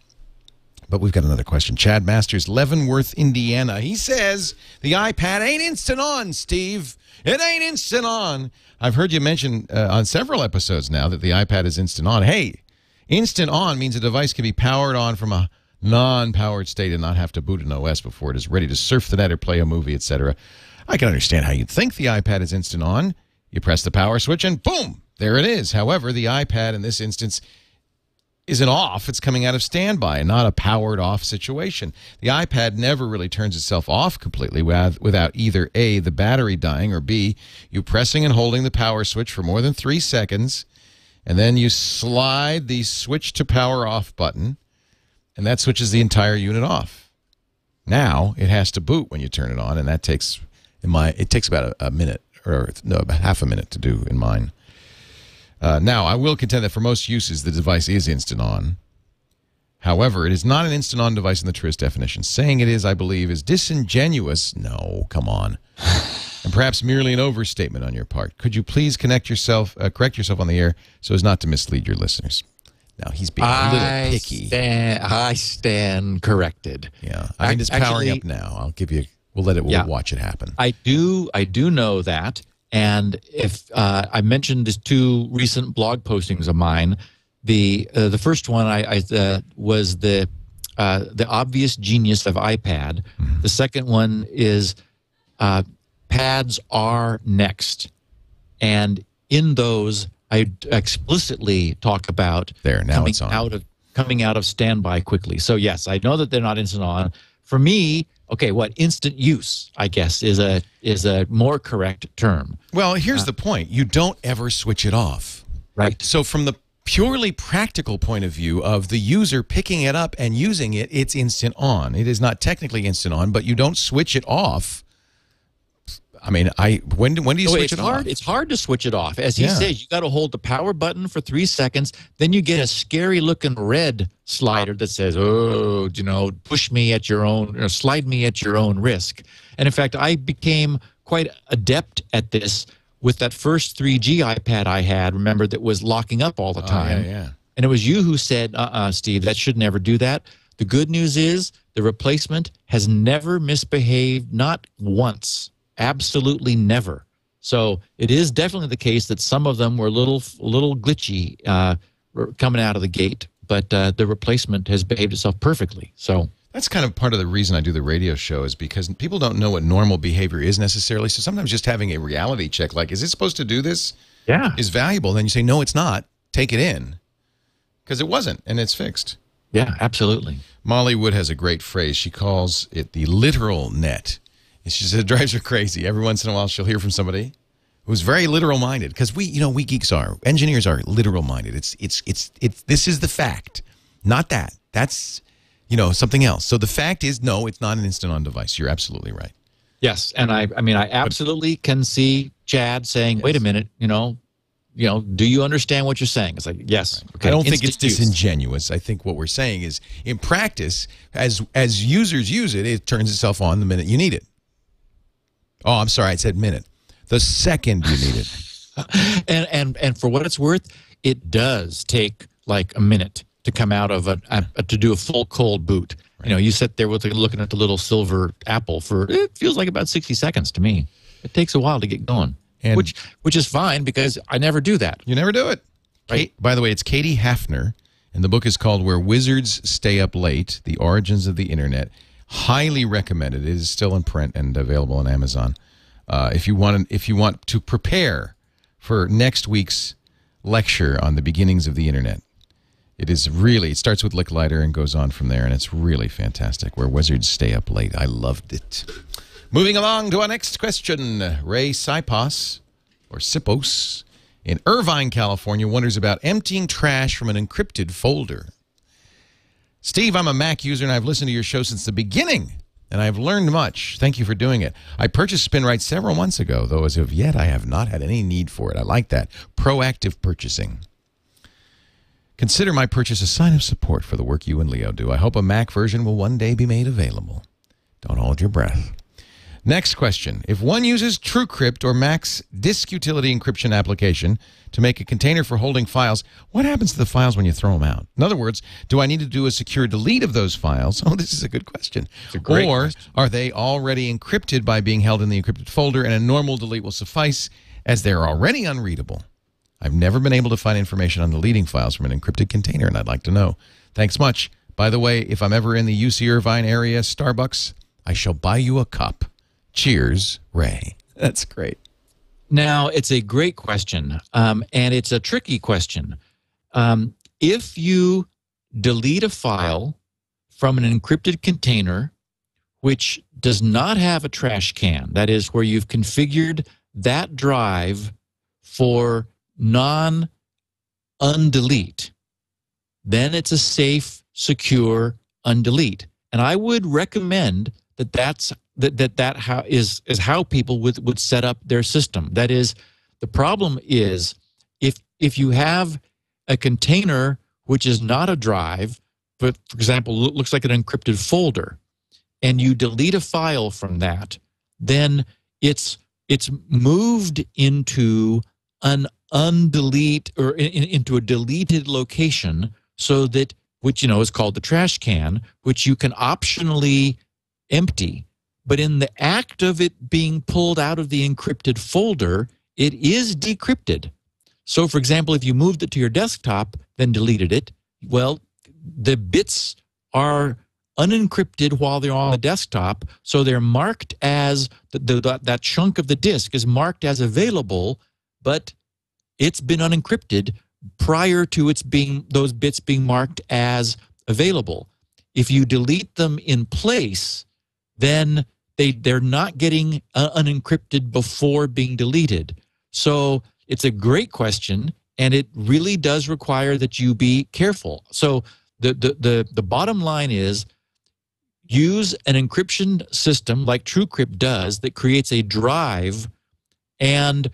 But we've got another question. Chad Masters, Leavenworth, Indiana. He says, the iPad ain't instant on, Steve. It ain't instant on. I've heard you mention on several episodes now that the iPad is instant on. Hey, instant on means a device can be powered on from a non-powered state and not have to boot an OS before it is ready to surf the net or play a movie, etc. I can understand how you'd think the iPad is instant on. You press the power switch and boom, there it is. However, the iPad in this instance isn't off. It's coming out of standby and not a powered off situation. The iPad never really turns itself off completely without either A, the battery dying, or B, you pressing and holding the power switch for more than 3 seconds, and then you slide the switch to power off button, and that switches the entire unit off. Now it has to boot when you turn it on, and that takes about a minute, or no, about half a minute to do in mine. Now, I will contend that for most uses, the device is instant on. However, it is not an instant on device in the truest definition. Saying it is, I believe, is disingenuous. No, come on. And perhaps merely an overstatement on your part. Could you please correct yourself on the air so as not to mislead your listeners? Now, he's being a little picky. I stand corrected. Yeah. It's powering up now. We'll watch it happen. I do know that. And if I mentioned these two recent blog postings of mine, the first one was the obvious genius of iPad. The second one is pads are next, and in those I explicitly talk about coming out of standby quickly. So yes, I know that they're not instant on. For me, okay, what instant use, I guess, is a more correct term. Well, here's the point. You don't ever switch it off. Right. So from the purely practical point of view of the user picking it up and using it, it's instant on. It is not technically instant on, but you don't switch it off. I mean, when do you switch it off? It's hard to switch it off. As he says, you got to hold the power button for 3 seconds. Then you get a scary looking red slider that says, "Oh, push me at your own, or slide me at your own risk." And in fact, I became quite adept at this with that first 3G iPad I had. Remember, that was locking up all the time. Yeah. And it was you who said, Steve, that should never do that. The good news is the replacement has never misbehaved, not once. Absolutely never. So it is definitely the case that some of them were a little glitchy coming out of the gate, but the replacement has behaved itself perfectly. So that's kind of part of the reason I do the radio show, is because people don't know what normal behavior is necessarily. So sometimes just having a reality check, like, is it supposed to do this? Yeah, is valuable. Then you say, no, it's not. Take it in, because it wasn't, and it's fixed. Yeah, absolutely. Molly Wood has a great phrase. She calls it the literal net. She said it drives her crazy. Every once in a while, she'll hear from somebody who's very literal-minded, because we geeks are, engineers are literal-minded. It's this is the fact, not that. That's something else. So the fact is, no, it's not an instant-on device. You're absolutely right. Yes, and I absolutely can see Chad saying, "Wait a minute, do you understand what you're saying?" It's like, yes. Right. Okay. I don't think it's disingenuous. I think what we're saying is, in practice, as users use it, it turns itself on the minute you need it. Oh, I'm sorry, I said minute. The second you need it. and for what it's worth, it does take like a minute to come out of to do a full cold boot. Right. You sit there looking at the little silver apple for, it feels like about 60 seconds to me. It takes a while to get going, and which is fine, because I never do that. You never do it. Right. By the way, it's Katie Hafner, and the book is called Where Wizards Stay Up Late, The Origins of the Internet. Highly recommended. It is still in print and available on Amazon. If you want to prepare for next week's lecture on the beginnings of the Internet, it starts with Licklider and goes on from there, and it's really fantastic. Where Wizards Stay Up Late. I loved it. Moving along to our next question. Ray Sipos, or Sipos, in Irvine, California, wonders about emptying trash from an encrypted folder. Steve, I'm a Mac user, and I've listened to your show since the beginning, and I've learned much. Thank you for doing it. I purchased Spinrite several months ago, though as of yet I have not had any need for it. I like that. Proactive purchasing. Consider my purchase a sign of support for the work you and Leo do. I hope a Mac version will one day be made available. Don't hold your breath. Next question. If one uses TrueCrypt or Mac's disk utility encryption application to make a container for holding files, what happens to the files when you throw them out? In other words, do I need to do a secure delete of those files? Oh, this is a good question. It's a great question. Are they already encrypted by being held in the encrypted folder, and a normal delete will suffice as they're already unreadable? I've never been able to find information on deleting files from an encrypted container, and I'd like to know. Thanks much. By the way, if I'm ever in the UC Irvine area, Starbucks, I shall buy you a cup. Cheers, Ray. That's great. Now, it's a great question, and it's a tricky question. If you delete a file from an encrypted container which does not have a trash can, that is, where you've configured that drive for non-undelete, then it's a safe, secure undelete. And I would recommend that is how people would set up their system. That is, the problem is if you have a container which is not a drive, but for example looks like an encrypted folder, and you delete a file from that, then it's moved into an undelete, or into a deleted location, so that, which is called the trash can, which you can optionally empty. But in the act of it being pulled out of the encrypted folder, it is decrypted. So, for example, if you moved it to your desktop, then deleted it, well, the bits are unencrypted while they're on the desktop, so they're marked as that chunk of the disk is marked as available, but it's been unencrypted prior to those bits being marked as available. If you delete them in place, then they're not getting unencrypted before being deleted. So it's a great question, and it really does require that you be careful. So the bottom line is, use an encryption system like TrueCrypt does that creates a drive, and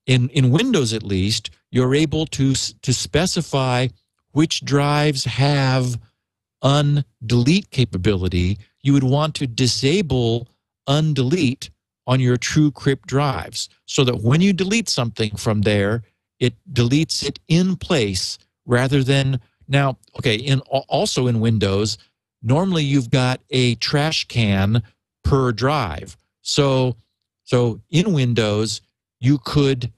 in Windows at least, you're able to specify which drives have undelete capability. You would want to disable undelete on your TrueCrypt drives so that when you delete something from there, it deletes it in place rather than now. Okay, also in Windows, normally you've got a trash can per drive. So in Windows, you could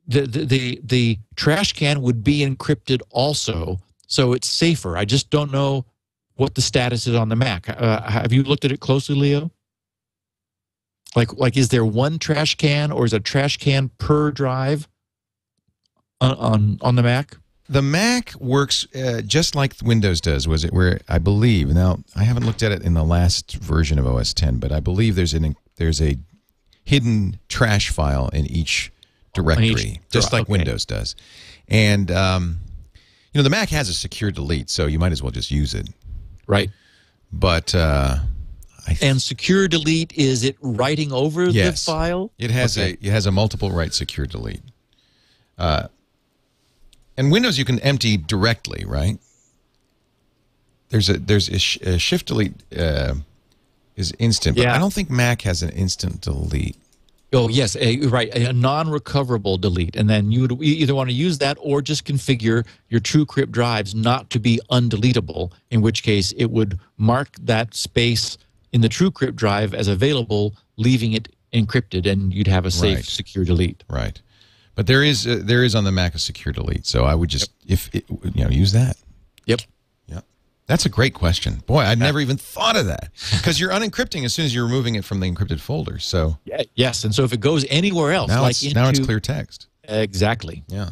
the trash can would be encrypted also, so it's safer. I just don't know what the status is on the Mac. Have you looked at it closely, Leo? Like, is there one trash can, or is a trash can per drive on the Mac? The Mac works just like Windows does, was it? Where I believe, now I haven't looked at it in the last version of OS X, but I believe there's a hidden trash file in each directory, just like Windows does. And the Mac has a secure delete, so you might as well just use it. Right. But and secure delete, is it writing over the file? It has a multiple write secure delete. And Windows you can empty directly, right? There's a shift delete is instant, but I don't think Mac has an instant delete. Oh yes, right, a non-recoverable delete, and then you would either want to use that or just configure your TrueCrypt drives not to be undeletable, in which case it would mark that space in the TrueCrypt drive as available, leaving it encrypted, and you'd have a safe, secure delete. Right, but there is on the Mac a secure delete, so I would just use that. Yep. That's a great question. Boy, I'd never even thought of that, because you're unencrypting as soon as you're removing it from the encrypted folder. So yes, and so if it goes anywhere else, now it's clear text. Exactly. Yeah.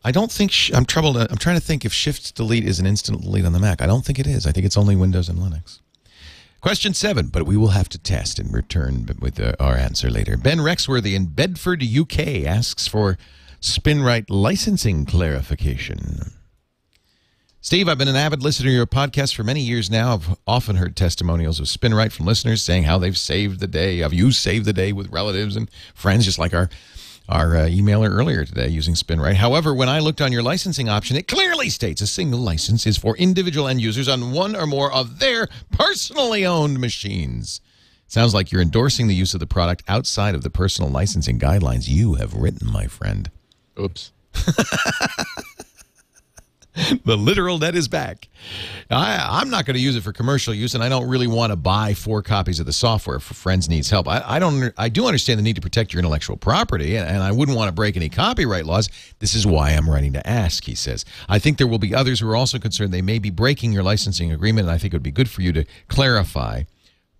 I don't think I'm trying to think if Shift Delete is an instant delete on the Mac. I don't think it is. I think it's only Windows and Linux. Question 7, but we will have to test and return with our answer later. Ben Rexworthy in Bedford, UK asks for Spinrite licensing clarification. Steve, I've been an avid listener to your podcast for many years now. I've often heard testimonials of Spinrite from listeners saying how they've saved the day. I've used Save the Day with relatives and friends, just like our emailer earlier today using Spinrite. However, when I looked on your licensing option, it clearly states a single license is for individual end users on one or more of their personally owned machines. Sounds like you're endorsing the use of the product outside of the personal licensing guidelines you have written, my friend. Oops. The literal net is back. I'm not going to use it for commercial use, and I don't really want to buy 4 copies of the software for friends needs help. I do understand the need to protect your intellectual property, and I wouldn't want to break any copyright laws. This is why I'm writing to ask, he says. I think there will be others who are also concerned they may be breaking your licensing agreement, and I think it would be good for you to clarify,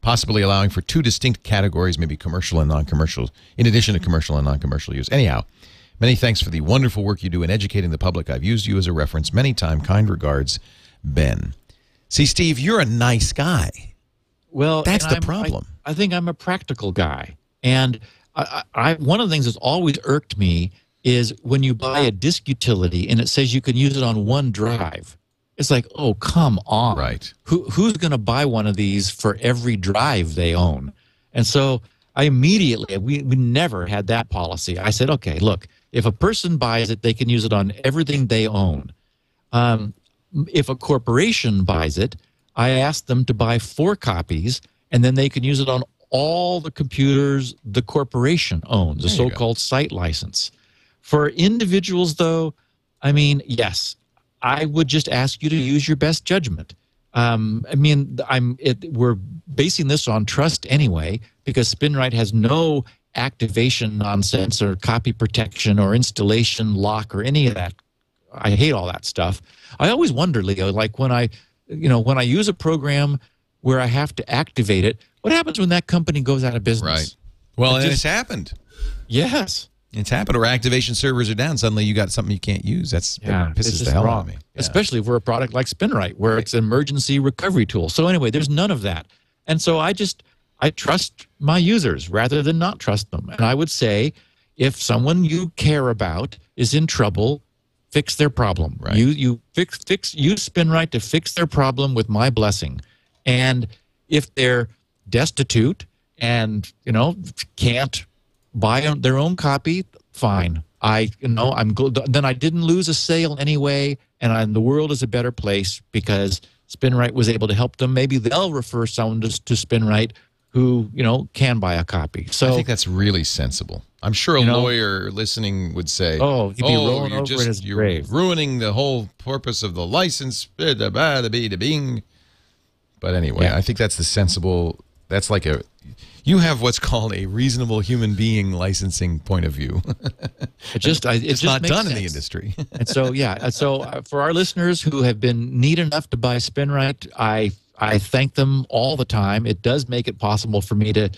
possibly allowing for 2 distinct categories, maybe commercial and non-commercial, in addition to commercial and non-commercial use. Anyhow, many thanks for the wonderful work you do in educating the public. I've used you as a reference many times. Kind regards, Ben. See, Steve, you're a nice guy. Well, that's the problem. I think I'm a practical guy. And one of the things that's always irked me is when you buy a disk utility and it says you can use it on one drive. It's like, oh, come on. Right. Who's going to buy one of these for every drive they own? And so I immediately, we never had that policy. I said, okay, look, if a person buys it, they can use it on everything they own. If a corporation buys it, I ask them to buy 4 copies, and then they can use it on all the computers the corporation owns, the so-called site license. For individuals, though, I mean, yes, I would just ask you to use your best judgment. I mean, we're basing this on trust anyway, because Spinrite has no activation nonsense or copy protection or installation lock or any of that. I hate all that stuff. I always wonder, Leo, like when I use a program where I have to activate it, what happens when that company goes out of business? Right. Well, and it's happened. Yes. It's happened, or activation servers are down. Suddenly you got something you can't use. That pisses the hell out of me. Yeah. Especially for a product like Spinrite, where it's an emergency recovery tool. So anyway, there's none of that. And so I trust my users rather than not trust them. And I would say if someone you care about is in trouble, fix their problem. Right. You use Spinrite to fix their problem with my blessing. And if they're destitute and can't buy their own copy, fine. Then I didn't lose a sale anyway, and the world is a better place because Spinrite was able to help them. Maybe they'll refer someone to Spinrite who can buy a copy. So I think that's really sensible. I'm sure a lawyer listening would say, "Oh, he'd be rolling over in his grave. You're ruining the whole purpose of the license." Bing. But anyway, I think that's the sensible. That's like you have what's called a reasonable human being licensing point of view. It's just not done in the industry. And so for our listeners who have been neat enough to buy Spinrite, I thank them all the time. It does make it possible for me to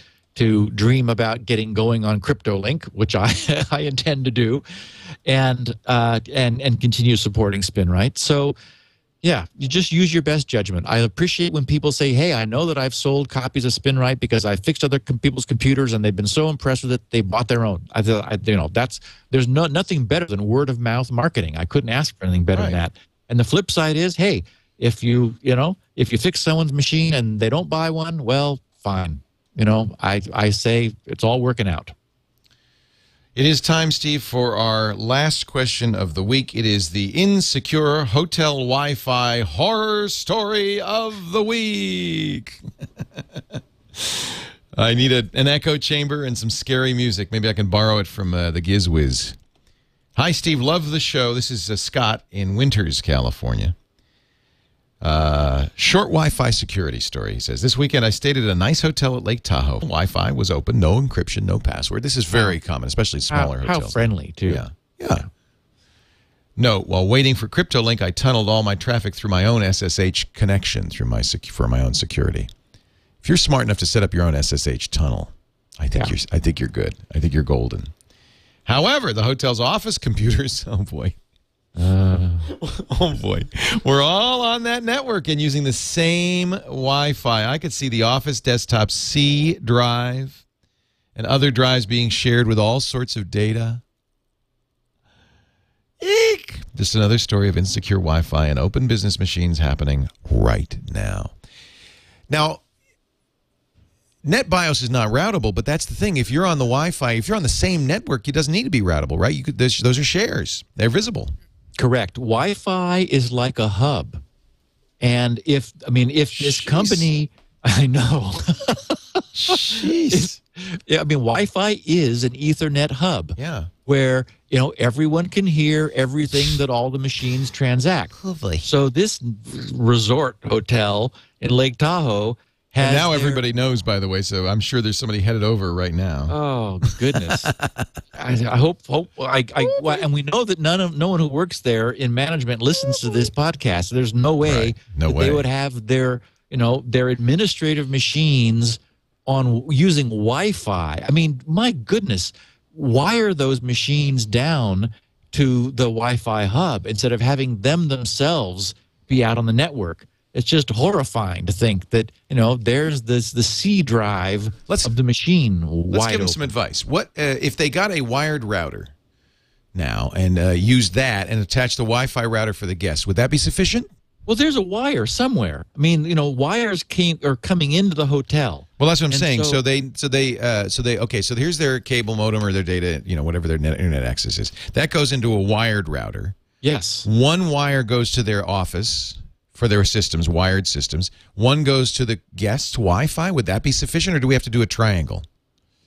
dream about getting going on CryptoLink, which I intend to do, and continue supporting Spinrite. So. Yeah, you just use your best judgment. I appreciate when people say, hey, I know that I've sold copies of Spinrite because I fixed other people's computers and they've been so impressed with it, they bought their own. There's nothing better than word of mouth marketing. I couldn't ask for anything better than that. And the flip side is, hey, if you fix someone's machine and they don't buy one, well, fine. I say it's all working out. It is time, Steve, for our last question of the week. It is the insecure hotel Wi-Fi horror story of the week. I need an echo chamber and some scary music. Maybe I can borrow it from the GizWiz. Hi, Steve. Love the show. This is Scott in Winters, California. Short Wi-Fi security story. He says, this weekend I stayed at a nice hotel at Lake Tahoe. Wi-Fi was open, no encryption, no password. This is very common, especially smaller hotels. How friendly, too. Yeah. No, while waiting for CryptoLink, I tunneled all my traffic through my own SSH connection for my own security. If you're smart enough to set up your own SSH tunnel, I think you're good. I think you're golden. However, the hotel's office computers, oh boy. Oh boy, we're all on that network and using the same Wi-Fi. I could see the office desktop C drive and other drives being shared with all sorts of data. Eek! Just another story of insecure Wi-Fi and open business machines happening right now. Now, NetBIOS is not routable, but that's the thing. If you're on the Wi-Fi, if you're on the same network, it doesn't need to be routable, right? Those are shares. They're visible. Correct. Wi-Fi is like a hub. And if this company, I know. Jeez. Wi-Fi is an Ethernet hub. Yeah. Where, everyone can hear everything that all the machines transact. Lovely. So this resort hotel in Lake Tahoe has and now everybody knows, by the way, so I'm sure there's somebody headed over right now. Oh, goodness. I hope and we know that no one who works there in management listens to this podcast. So there's no way they would have their administrative machines using Wi-Fi. I mean, my goodness, wire those machines down to the Wi-Fi hub instead of having them themselves be out on the network. It's just horrifying to think that, there's the C drive of the machine. Let's give them some advice. What if they got a wired router now and used that and attached the Wi-Fi router for the guests? Would that be sufficient? Well, there's a wire somewhere. I mean, wires are coming into the hotel. Well, that's what I'm saying. So here's their cable modem or their data, whatever their internet access is. That goes into a wired router. Yes. One wire goes to their office for their systems, wired systems. One goes to the guest's Wi-Fi. Would that be sufficient, or do we have to do a triangle?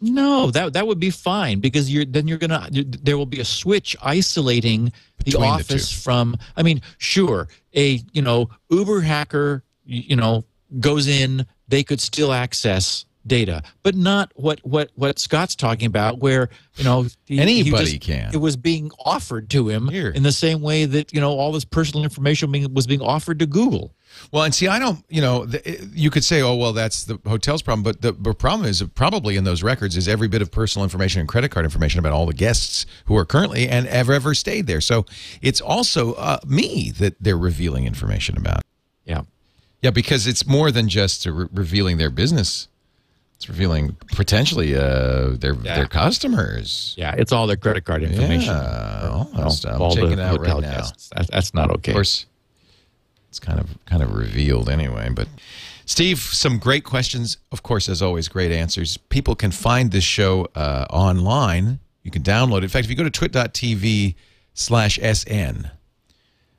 No, that would be fine because there will be a switch isolating the office from. I mean, sure, a Uber hacker goes in, they could still access data, but not what Scott's talking about, where anybody can. It was being offered to him Here. in the same way that all this personal information was being offered to Google. Well, and see, I don't, you could say, oh, well, that's the hotel's problem. But the problem is probably in those records is every bit of personal information and credit card information about all the guests who are currently and have ever stayed there. So it's also me that they're revealing information about. Yeah. Yeah, because it's more than just revealing their business. It's revealing potentially their customers. Yeah, it's all their credit card information. Yeah, I'm checking it out right now. That's not okay. Of course, it's kind of revealed anyway. But Steve, some great questions. Of course, as always, great answers. People can find this show online. You can download it. In fact, if you go to twit.tv/SN,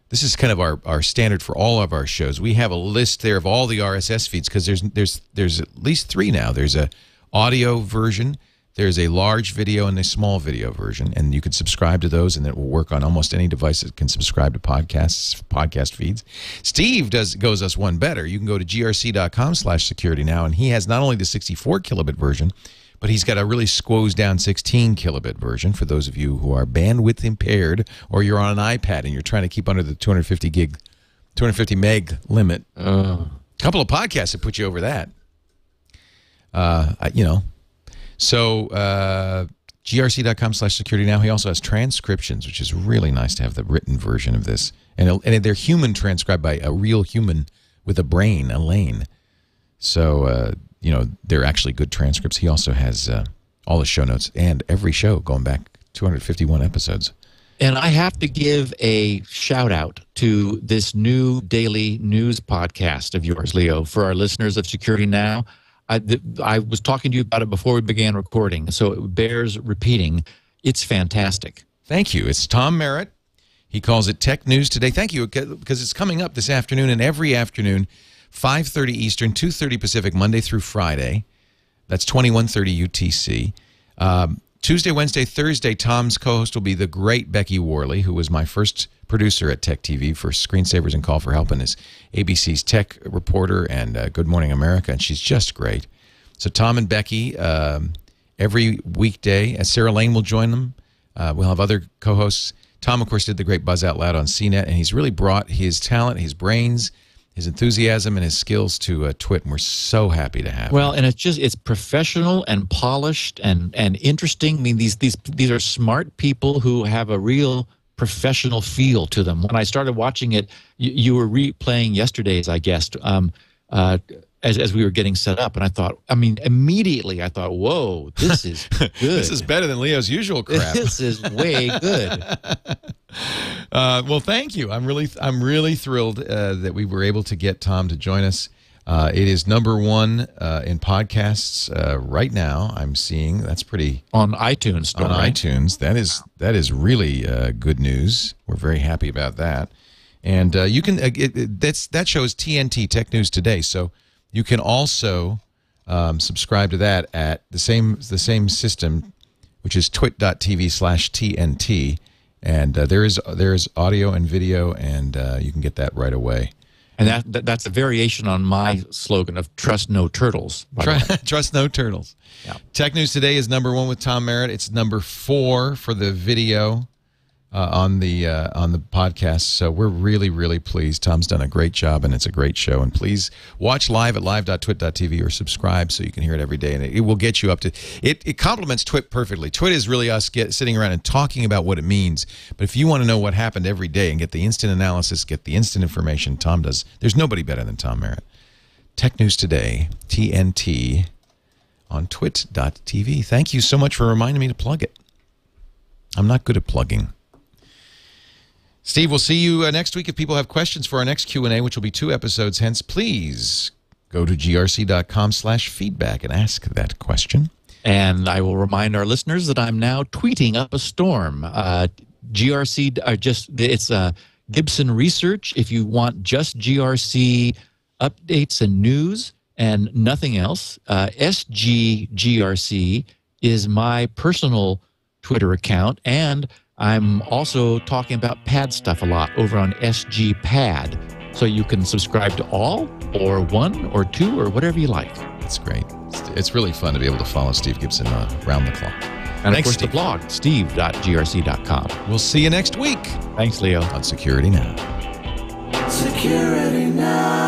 this is kind of our standard for all of our shows. We have a list there of all the RSS feeds because there's at least 3 now. There's a audio version, there's a large video, and a small video version, and you can subscribe to those, and it will work on almost any device that can subscribe to podcast feeds. Steve goes us one better. You can go to grc.com/security now, and he has not only the 64 kilobit version, but he's got a really squoze down 16 kilobit version for those of you who are bandwidth impaired, or you're on an iPad and you're trying to keep under the 250 meg limit. A couple of podcasts have put you over that. So grc.com/security now. He also has transcriptions, which is really nice to have the written version of this. And they're human transcribed by a real human with a brain, Elaine. So, they're actually good transcripts. He also has all the show notes and every show going back 251 episodes. And I have to give a shout out to this new daily news podcast of yours, Leo, for our listeners of Security Now. I was talking to you about it before we began recording, so it bears repeating. It's fantastic. Thank you. It's Tom Merritt. He calls it Tech News Today. Thank you, because it's coming up this afternoon and every afternoon, 5:30 Eastern, 2:30 Pacific, Monday through Friday. That's 21:30 UTC. Tuesday, Wednesday, Thursday, Tom's co-host will be the great Becky Worley, who was my first producer at Tech TV for Screensavers and Call for Help and is ABC's tech reporter and Good Morning America, and she's just great. So Tom and Becky every weekday, as Sarah Lane will join them. We'll have other co-hosts. Tom, of course, did the great Buzz Out Loud on CNET, and he's really brought his talent, his brains, his enthusiasm, and his skills to Twit, and we're so happy to have him. Well, and it's professional and polished and interesting. I mean, these are smart people who have a real professional feel to them. When I started watching it, you were replaying yesterday's, I guess, as we were getting set up, and immediately I thought, whoa, this is good. This is better than Leo's usual crap. This is way good. Well, thank you. I'm really thrilled that we were able to get Tom to join us. It is #1 in podcasts right now. I'm seeing that's pretty on iTunes. Store, on right? iTunes. That is really good news. We're very happy about that. And you can that shows TNT Tech News Today. So you can also subscribe to that at the same system, which is twit.tv/TNT. And there is audio and video, and you can get that right away. And that's a variation on my slogan of "Trust no turtles." Trust no turtles. Yeah. Tech News Today is #1 with Tom Merritt. It's #4 for the video on the podcast. So we're really, really pleased. Tom's done a great job, and it's a great show. And please watch live at live.twit.tv or subscribe so you can hear it every day. And it will get you up to it. It complements Twit perfectly. Twit is really us sitting around and talking about what it means. But if you want to know what happened every day and get the instant analysis, get the instant information, Tom does. There's nobody better than Tom Merritt. Tech News Today, TNT, on twit.tv. Thank you so much for reminding me to plug it. I'm not good at plugging. Steve, we'll see you next week. If people have questions for our next Q&A, which will be 2 episodes hence, please go to grc.com/feedback and ask that question. And I will remind our listeners that I'm now tweeting up a storm. GRC, it's Gibson Research. If you want just GRC updates and news and nothing else, SGGRC is my personal Twitter account, and I'm also talking about pad stuff a lot over on SG Pad. So you can subscribe to all, or 1 or 2, or whatever you like. That's great. It's really fun to be able to follow Steve Gibson around the clock. And Thanks, of course, Steve. the blog, steve.grc.com. We'll see you next week Thanks, Leo. on Security Now. Security Now.